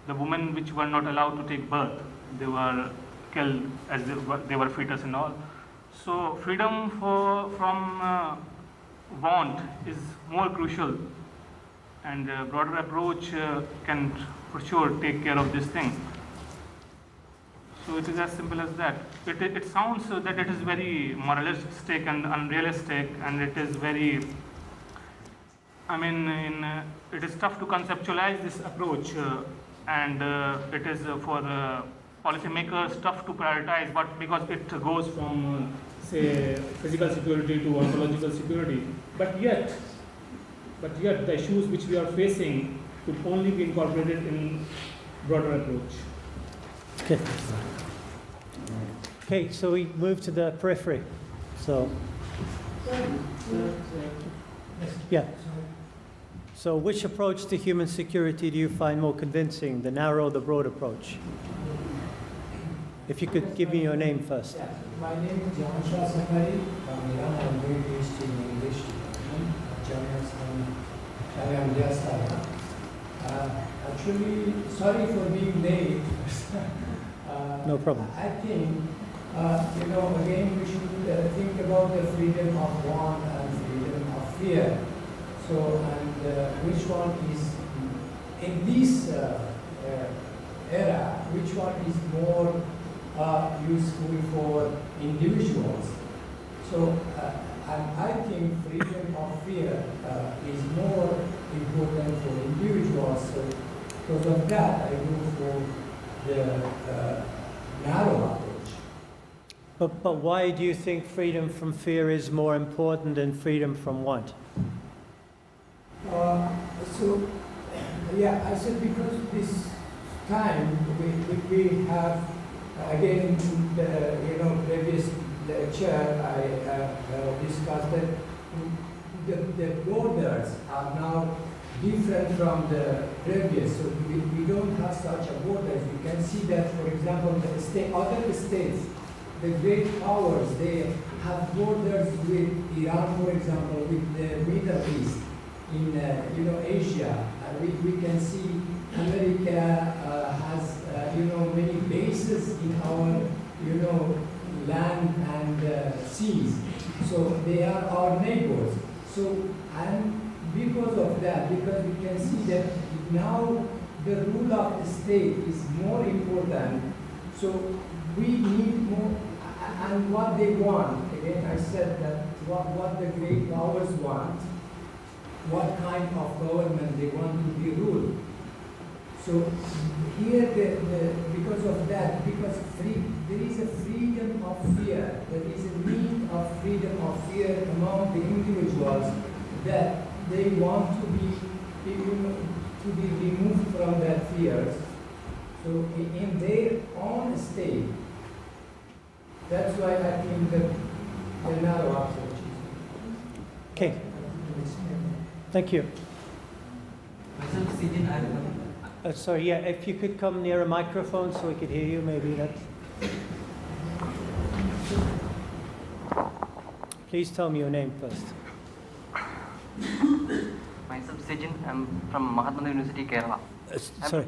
K: the women which were not allowed to take birth. They were killed as they were fetus and all. So freedom from want is more crucial, and broader approach can for sure take care of this thing. So it is as simple as that. It sounds that it is very moralistic and unrealistic, and it is very, it is tough to conceptualize this approach, and it is for policymakers tough to prioritize, but because it goes from say physical security to ontological security. But yet the issues which we are facing could only be incorporated in broader approach.
A: Okay. Okay, so we move to the periphery. So, yeah. So which approach to human security do you find more convincing, the narrow or the broad approach? If you could give me your name first.
X: Yeah. My name is Giorgio Safari from Iran. I am doing PhD in English department at JMI-MHRD-GIAN. Actually, sorry for being late.
A: No problem.
X: I think, again, we should think about the freedom of want and freedom of fear. So, and which one is, in this era, which one is more useful for individuals? So, and I think freedom of fear is more important for individuals. So, because of that, I go for the narrow approach.
A: But why do you think freedom from fear is more important than freedom from what?
X: So, yeah, I said because this time we have, again, in the previous lecture, I discussed that the borders are now different from the previous. So we don't have such a borders. We can see that, for example, the other states, the great powers, they have borders with Iran, for example, with the Middle East, in Asia. We can see America has many bases in our land and seas. So they are our neighbors. So and because of that, because we can see that now the rule of the state is more important. So we need more, and what they want. Again, I said that what the great powers want, what kind of government they want to be ruled. So here, because of that, because there is a freedom of fear, there is a need of freedom of fear among the individuals that they want to be removed from that fears. So in their own state, that's why I think that the narrow approach is.
A: Okay. Thank you. Sorry, yeah, if you could come near a microphone so we could hear you, maybe that's... Please tell me your name first.
D: Myself Sijin, I'm from Mahatma University, Kerala.
A: Sorry.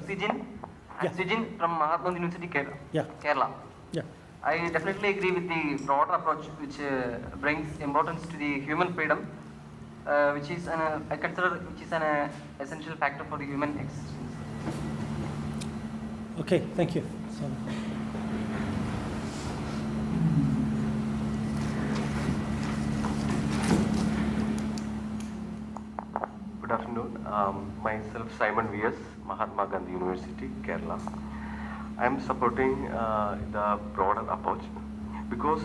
D: I'm Sijin from Mahatma University, Kerala.
A: Yeah.
D: I definitely agree with the broader approach which brings importance to the human freedom, which is I consider which is an essential factor for the human existence.
A: Okay, thank you.
E: Good afternoon. Myself Simon V.S., Mahatma Gandhi University, Kerala. I am supporting the broader approach because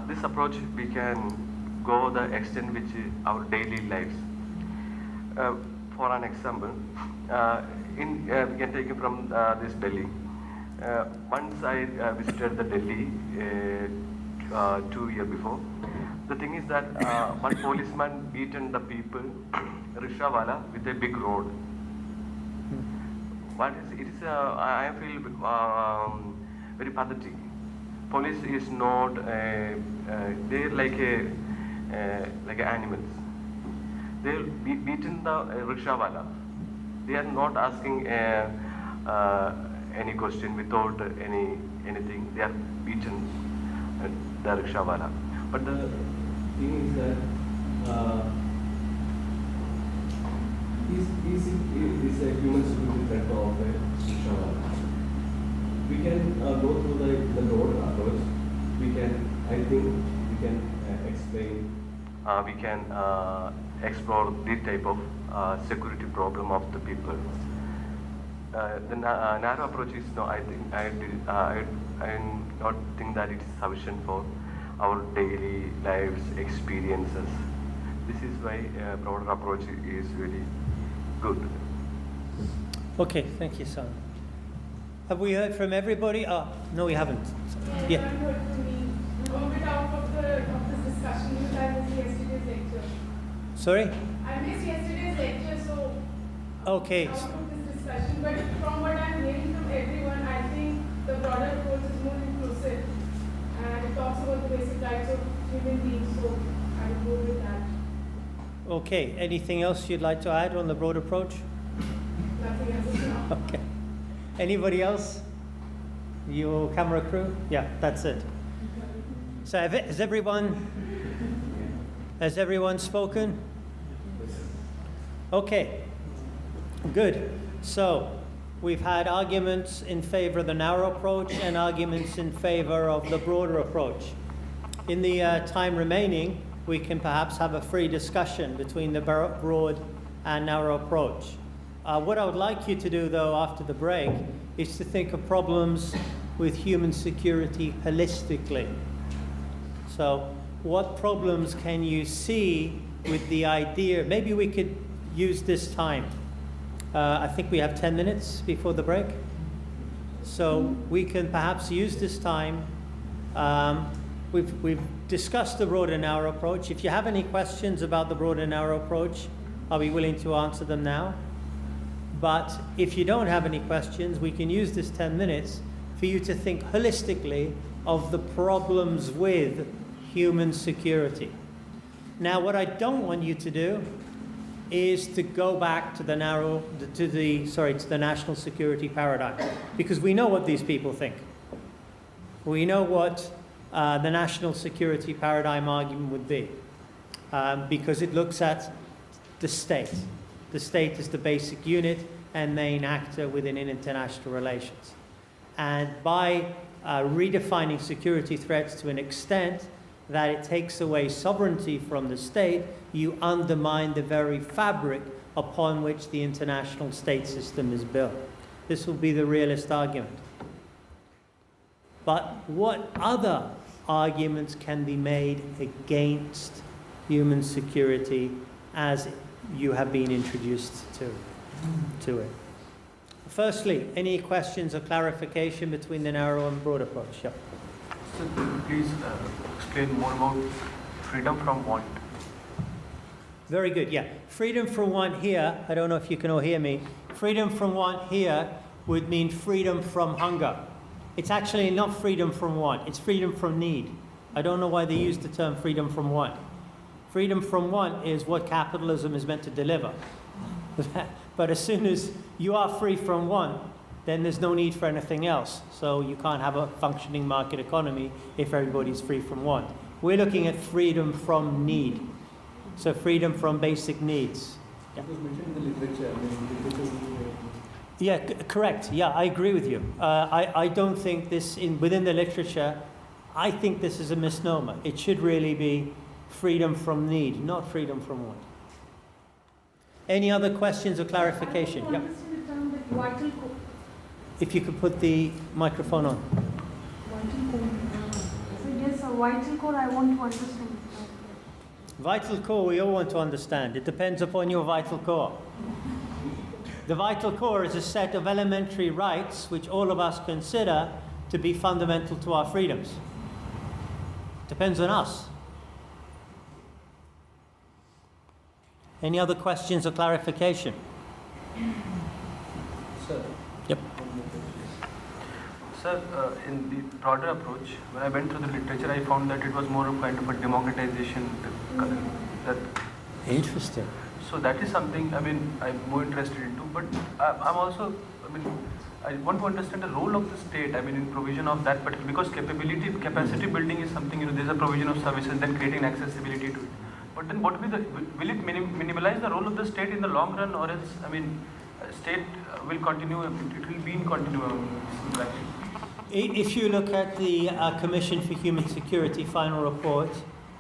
E: this approach we can go the extent which our daily lives. For an example, we can take it from this Delhi. Once I visited the Delhi 2 years before. The thing is that one policeman beaten the people, Rishawala, with a big rod. I feel very pathetic. Police is not, they're like animals. They're beaten the Rishawala. They are not asking any question without anything. They are beaten the Rishawala. But the thing is that is a human security threat of Rishawala. We can go through the broad approach. I think we can explain. We can explore this type of security problem of the people. The narrow approach is no. I not think that it is sufficient for our daily lives experiences. This is why a broader approach is really good.
A: Okay, thank you, son. Have we heard from everybody? No, we haven't.
F: Yeah. I'm heard from me. I'm a bit out of this discussion because I missed yesterday's lecture.
A: Sorry?
F: I missed yesterday's lecture, so
A: okay.
F: Out of this discussion. But from what I'm hearing from everyone, I think the broader approach is more inclusive and it talks about the basic rights of human beings. So I would go with that.
A: Okay. Anything else you'd like to add on the broad approach?
F: Nothing else now.
A: Okay. Anybody else? Your camera crew? Yeah, that's it. So has everyone spoken? Okay, good. So we've had arguments in favor of the narrow approach and arguments in favor of the broader approach. in the time remaining, we can perhaps have a free discussion between the broad and narrow approach. What I would like you to do, though, after the break, is to think of problems with human security holistically. So, what problems can you see with the idea? Maybe we could use this time. I think we have 10 minutes before the break. So we can perhaps use this time. We've discussed the broad and narrow approach. If you have any questions about the broad and narrow approach, I'll be willing to answer them now. But if you don't have any questions, we can use this 10 minutes for you to think holistically of the problems with human security. Now, what I don't want you to do is to go back to the national security paradigm, because we know what these people think. We know what the national security paradigm argument would be, because it looks at the state. The state is the basic unit and main actor within international relations. And by redefining security threats to an extent that it takes away sovereignty from the state, you undermine the very fabric upon which the international state system is built. This will be the realist argument. But what other arguments can be made against human security as you have been introduced to it? Firstly, any questions or clarification between the narrow and broad approach? Yep.
C: So please explain more about freedom from want.
A: Very good, yeah. Freedom from want here, I don't know if you can all hear me, freedom from want here would mean freedom from hunger. It's actually not freedom from want, it's freedom from need. I don't know why they use the term freedom from want. Freedom from want is what capitalism is meant to deliver. But as soon as you are free from want, then there's no need for anything else. So you can't have a functioning market economy if everybody's free from want. We're looking at freedom from need. So freedom from basic needs. Yeah.
H: It was mentioned in the literature.
A: Yeah, correct. Yeah, I agree with you. I don't think this, within the literature, I think this is a misnomer. It should really be freedom from need, not freedom from want. Any other questions or clarification?
P: I don't understand the term like vital core.
A: If you could put the microphone on.
P: Vital core. So yes, a vital core I want to understand.
A: Vital core we all want to understand. It depends upon your vital core. The vital core is a set of elementary rights which all of us consider to be fundamental to our freedoms. Depends on us. Any other questions or clarification?
C: Sir.
A: Yep.
C: Sir, in the broader approach, when I went through the literature, I found that it was more of kind of a democratization. That
A: Interesting.
C: So that is something, I mean, I'm more interested into, but I'm also, I mean, I want to understand the role of the state, I mean, in provision of that particular, because capacity building is something, there's a provision of services, then creating accessibility to it. But then what will it minimize the role of the state in the long run, or else, I mean, state will continue, it will be in continuum.
A: If you look at the Commission for Human Security final report,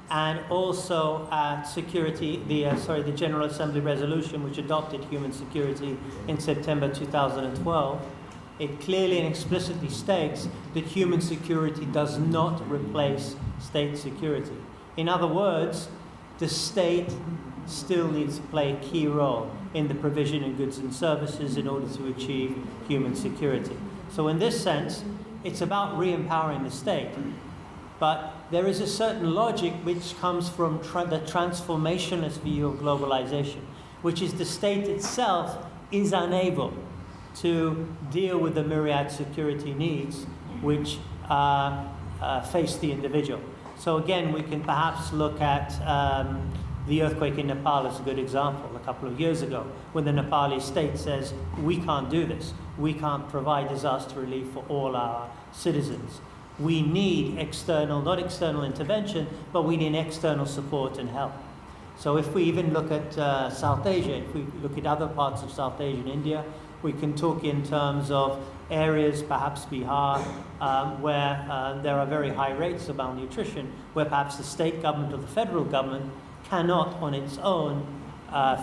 A: and also at the General Assembly resolution which adopted human security in September 2012, it clearly and explicitly states that human security does not replace state security. In other words, the state still needs to play a key role in the provision of goods and services in order to achieve human security. So in this sense, it's about re-empowering the state. But there is a certain logic which comes from the transformationist view of globalization, which is the state itself is unable to deal with the myriad security needs which face the individual. So again, we can perhaps look at the earthquake in Nepal as a good example a couple of years ago, when the Nepali state says, we can't do this. We can't provide disaster relief for all our citizens. We need not external intervention, but we need external support and help. So if we even look at South Asia, if we look at other parts of South Asia and India, We can talk in terms of areas, perhaps Bihar, where there are very high rates of malnutrition, where perhaps the state government or the federal government cannot on its own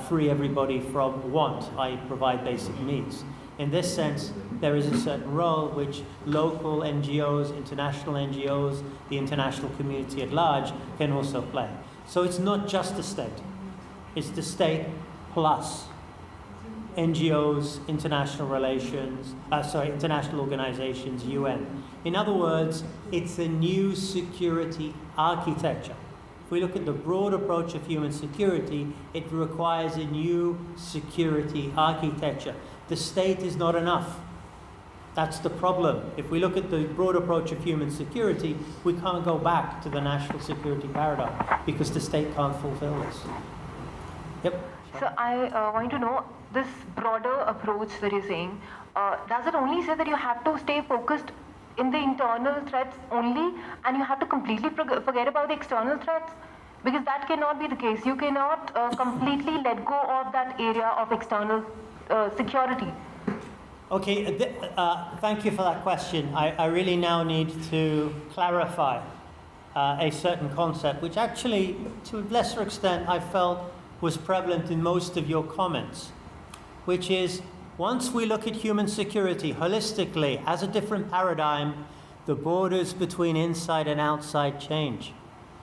A: free everybody from want, i.e. provide basic needs. In this sense, there is a certain role which local NGOs, international NGOs, the international community at large can also play. So it's not just the state. It's the state plus NGOs, international relations, international organizations, UN. In other words, it's a new security architecture. If we look at the broad approach of human security, it requires a new security architecture. The state is not enough. That's the problem. If we look at the broad approach of human security, we can't go back to the national security paradigm because the state can't fulfill this. Yep.
Q: So I want to know, this broader approach that you're saying, does it only say that you have to stay focused in the internal threats only and you have to completely forget about the external threats? Because that cannot be the case. You cannot completely let go of that area of external security.
A: Okay, thank you for that question. I really now need to clarify a certain concept, which actually, to a lesser extent, I felt was prevalent in most of your comments, which is, once we look at human security holistically as a different paradigm, the borders between inside and outside change.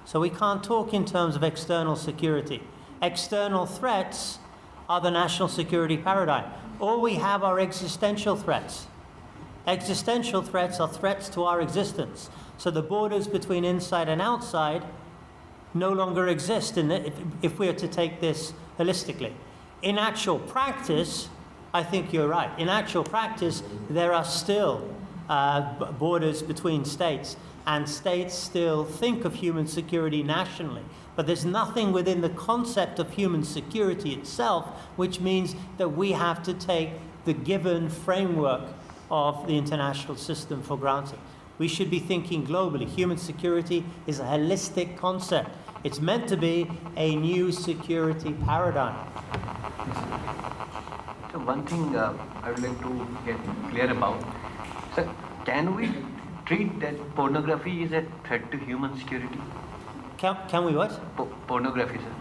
A: So we can't talk in terms of external security. External threats are the national security paradigm. All we have are existential threats. Existential threats are threats to our existence. So the borders between inside and outside no longer exist if we are to take this holistically. In actual practice, I think you're right. In actual practice, there are still borders between states, and states still think of human security nationally. But there's nothing within the concept of human security itself, which means that we have to take the given framework of the international system for granted. We should be thinking globally. Human security is a holistic concept. It's meant to be a new security paradigm.
N: So one thing I would like to get clear about. So can we treat that pornography is a threat to human security?
A: Can we what?
N: Pornography, sir.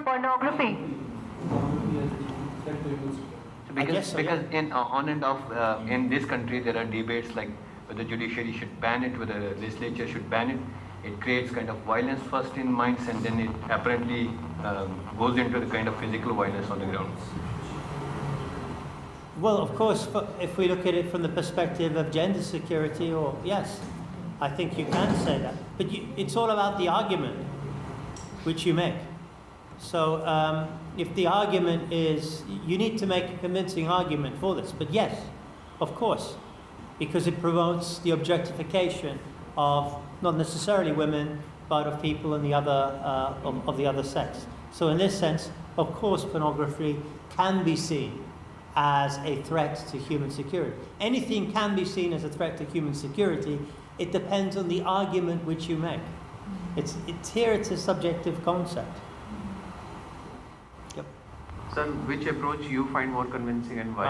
Q: Pornography.
N: So because in on and off in this country there are debates like whether judiciary should ban it, whether the legislature should ban it. It creates kind of violence first in minds, and then it apparently goes into the kind of physical violence on the ground.
A: Well, of course, if we look at it from the perspective of gender security, or yes, I think you can say that. But it's all about the argument which you make. So if the argument is, you need to make a convincing argument for this. But yes, of course, because it promotes the objectification of not necessarily women, but of people in the other, of the other sex. So in this sense, of course, pornography can be seen as a threat to human security. Anything can be seen as a threat to human security. It depends on the argument which you make. It's a subjective concept. Yep.
C: Sir, which approach you find more convincing and why?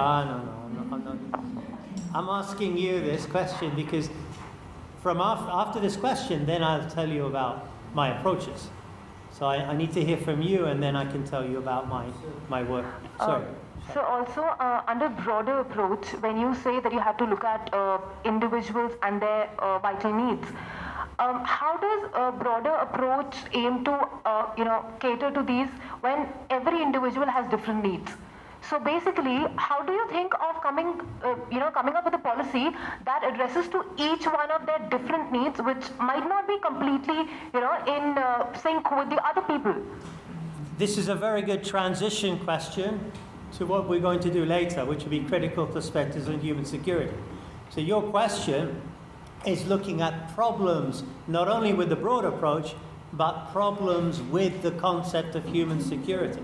A: I'm asking you this question because from after this question, then I'll tell you about my approaches. So I need to hear from you, and then I can tell you about my work. Sorry.
Q: So also under broader approach, when you say that you have to look at individuals and their vital needs, how does a broader approach aim to cater to these when every individual has different needs? So basically, how do you think of coming up with a policy that addresses to each one of their different needs, which might not be completely in sync with the other people?
A: This is a very good transition question to what we're going to do later, which will be critical perspectives on human security. So your question is looking at problems, not only with the broad approach, but problems with the concept of human security.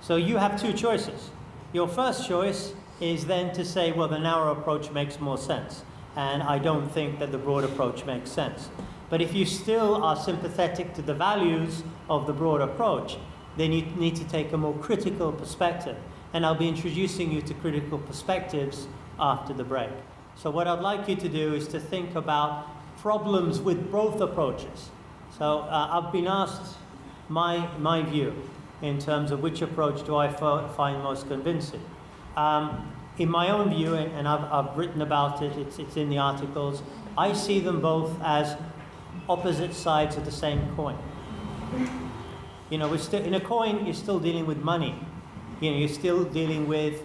A: So you have two choices. Your first choice is then to say, well, the narrow approach makes more sense, and I don't think that the broad approach makes sense. But if you still are sympathetic to the values of the broad approach, then you need to take a more critical perspective and I'll be introducing you to critical perspectives after the break. So what I'd like you to do is to think about problems with both approaches. So I've been asked my view in terms of which approach do I find most convincing. In my own view, and I've written about it, it's in the articles, I see them both as opposite sides of the same coin. You know, in a coin, you're still dealing with money. You know, you're still dealing with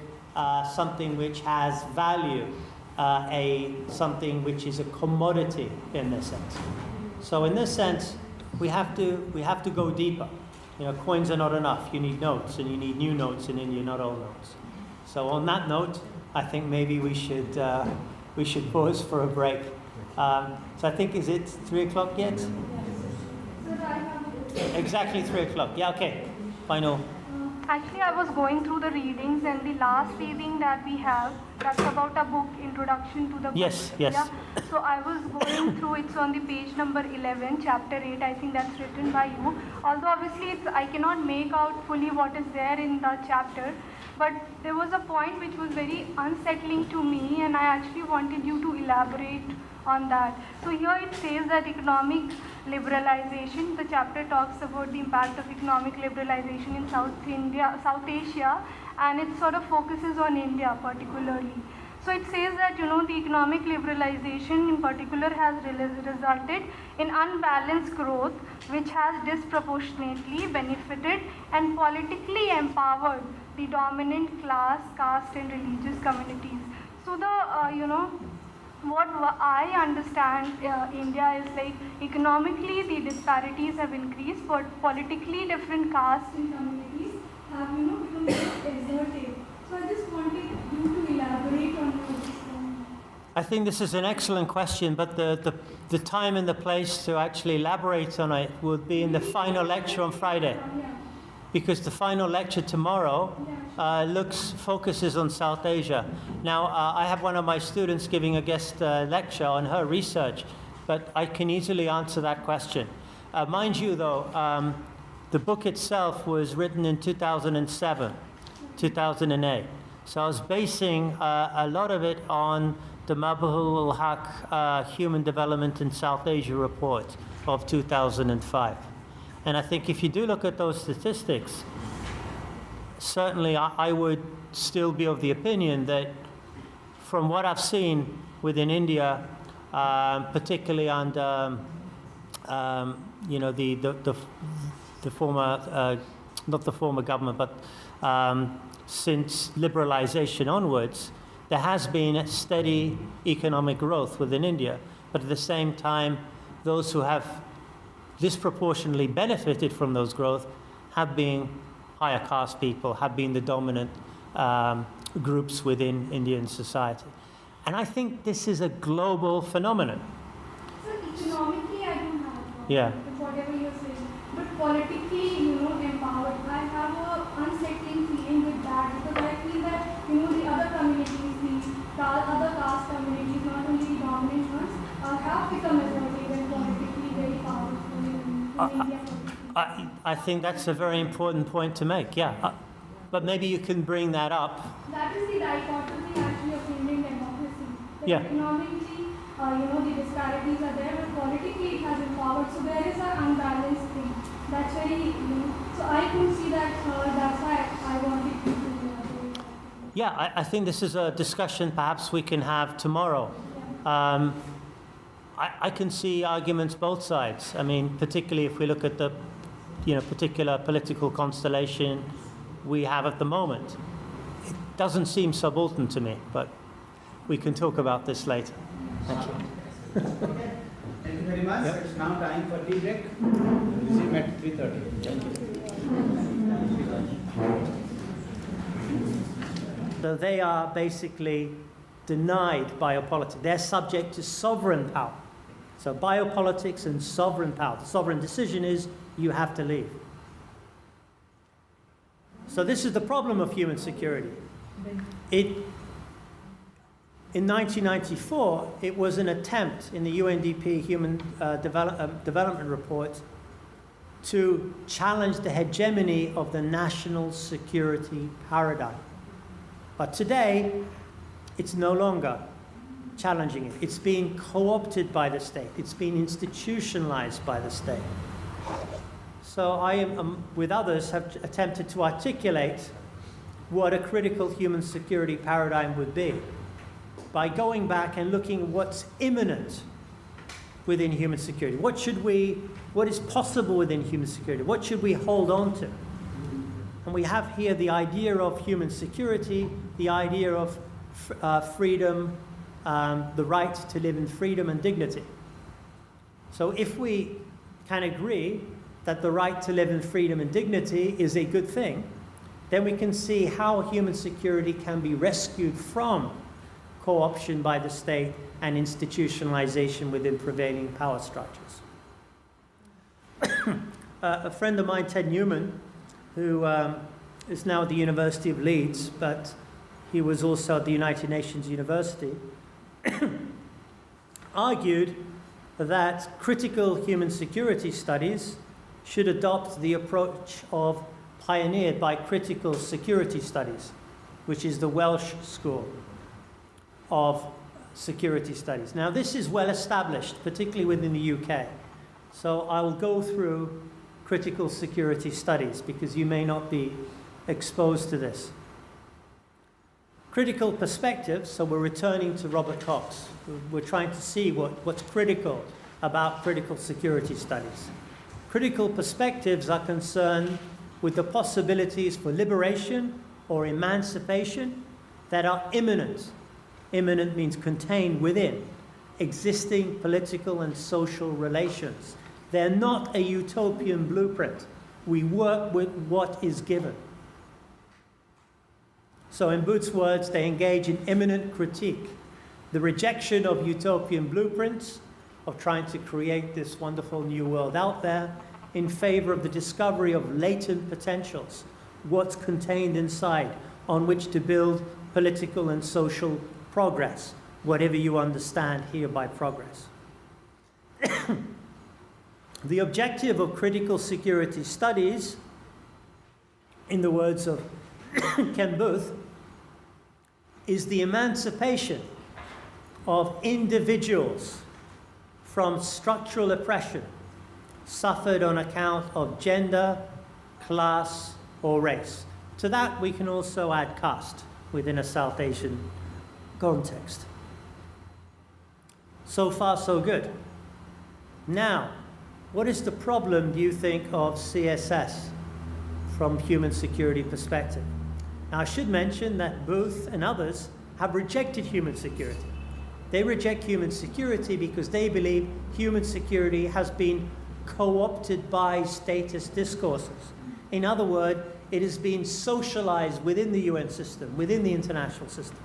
A: something which has value, something which is a commodity in this sense. So in this sense, we have to go deeper. You know, coins are not enough. You need notes, and you need new notes in India, not old notes. So on that note, I think maybe we should pause for a break. So I think, is it 3 o'clock yet? Exactly 3 o'clock. Yeah, okay. Final.
P: Actually, I was going through the readings, and the last reading that we have, that's about a book, Introduction to the Book.
A: Yes, yes.
P: Yeah? So I was going through, it's on the page number 11, chapter 8, I think that's written by you. Although obviously I cannot make out fully what is there in the chapter, but there was a point which was very unsettling to me, and I actually wanted you to elaborate on that. So here it says that economic liberalization, the chapter talks about the impact of economic liberalization in South Asia, and it sort of focuses on India particularly. So it says that, you know, the economic liberalization in particular has resulted in unbalanced growth, which has disproportionately benefited and politically empowered the dominant class, caste and religious communities. So the, you know, what I understand India is like economically the disparities have increased, but politically different castes and communities have, you know, become more exerted. So I just wanted you to elaborate on this.
A: I think this is an excellent question, but the time and the place to actually elaborate on it would be in the final lecture on Friday. Because the final lecture tomorrow focuses on South Asia. Now, I have one of my students giving a guest lecture on her research, but I can easily answer that question. Mind you, though, the book itself was written in 2007, 2008. So I was basing a lot of it on the Mabahul Haq Human Development in South Asia report of 2005. And I think if you do look at those statistics, certainly I would still be of the opinion that from what I've seen within India, particularly under, you know, the former, not the former government, but since liberalization onwards, there has been a steady economic growth within India. But at the same time, those who have disproportionately benefited from those growth have been higher caste people, have been the dominant groups within Indian society. And I think this is a global phenomenon.
P: So economically, I don't have a problem
A: with
P: whatever you're saying. But politically, you know, empowered, I have a unsettling feeling with that, because I feel that, you know, the other communities, the other caste communities, not only the dominant ones, have become assertive and politically very powerful in India.
A: I think that's a very important point to make, yeah. But maybe you can bring that up.
P: That is the dichotomy actually of Indian democracy. That
A: Yeah.
P: economically, you know, the disparities are there, but politically it has empowered. So there is an unbalanced thing. That's very, you know, so I could see that, that's why I wanted you to
A: Yeah, I think this is a discussion perhaps we can have tomorrow. I can see arguments both sides. I mean, particularly if we look at the, you know, particular political constellation we have at the moment. It doesn't seem subaltern to me, but we can talk about this later. Thank you.
H: Thank you very much.
A: Yep.
H: It's now time for tea break. Resume at 3:30. Thank you.
A: So they are basically denied biopolitics. They're subject to sovereign power. So biopolitics and sovereign power. The sovereign decision is you have to leave. So this is the problem of human security. In 1994, it was an attempt in the UNDP Human Development Report to challenge the hegemony of the national security paradigm. But today, it's no longer challenging it. It's being co-opted by the state. It's being institutionalized by the state. So I am, with others, have attempted to articulate what a critical human security paradigm would be by going back and looking at what's imminent within human security. What is possible within human security? What should we hold on to? And we have here the idea of human security, the idea of freedom, the right to live in freedom and dignity. So if we can agree that the right to live in freedom and dignity is a good thing, then we can see how human security can be rescued from co-option by the state and institutionalization within prevailing power structures. A friend of mine, Ted Newman, who is now at the University of Leeds, but he was also at the United Nations University, argued that critical human security studies should adopt the approach pioneered by critical security studies, which is the Welsh school of security studies. Now, this is well established, particularly within the UK. So I will go through critical security studies because you may not be exposed to this. Critical perspectives, so we're returning to Robert Cox. We're trying to see what's critical about critical security studies. Critical perspectives are concerned with the possibilities for liberation or emancipation that are imminent. Imminent means contained within existing political and social relations. They're not a utopian blueprint. We work with what is given. So in Booth's words, they engage in imminent critique, the rejection of utopian blueprints, of trying to create this wonderful new world out there, in favor of the discovery of latent potentials, what's contained inside, on which to build political and social progress, whatever you understand here by progress. The objective of critical security studies, in the words of Ken Booth, is the emancipation of individuals from structural oppression suffered on account of gender, class, or race. To that, we can also add caste within a South Asian context. So far, so good. Now, what is the problem, do you think, of CSS from human security perspective? Now, I should mention that Booth and others have rejected human security. They reject human security because they believe human security has been co-opted by status discourses. In other words, it has been socialized within the UN system, within the international system.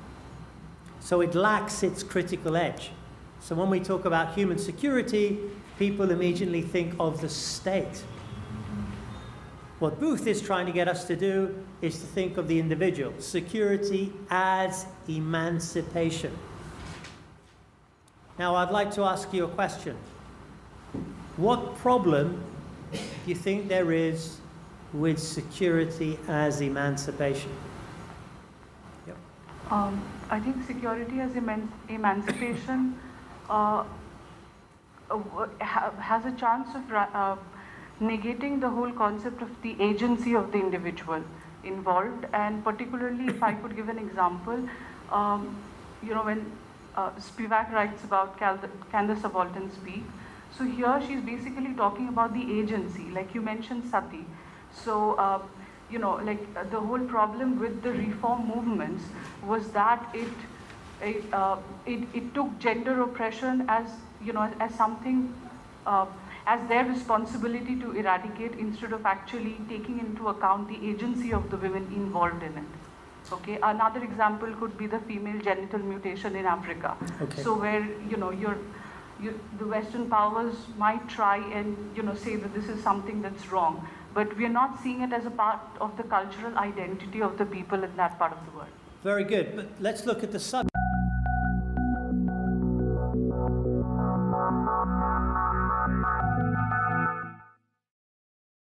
A: So it lacks its critical edge. So when we talk about human security, people immediately think of the state. What Booth is trying to get us to do is to think of the individual. Security as emancipation. Now, I'd like to ask you a question. What problem do you think there is with security as emancipation? Yep.
P: I think security as emancipation has a chance of negating the whole concept of the agency of the individual involved. And particularly, if I could give an example, when Spivak writes about Can the Subaltern Speak? So here she's basically talking about the agency, like you mentioned Sati. So, the whole problem with the reform movements was that it took gender oppression as something, as their responsibility to eradicate instead of actually taking into account the agency of the women involved in it. Okay, another example could be the female genital mutilation in Africa.
A: Okay.
P: So where, the Western powers might try and, say that this is something that's wrong, but we're not seeing it as a part of the cultural identity of the people in that part of the world.
A: Very good, but let's look at the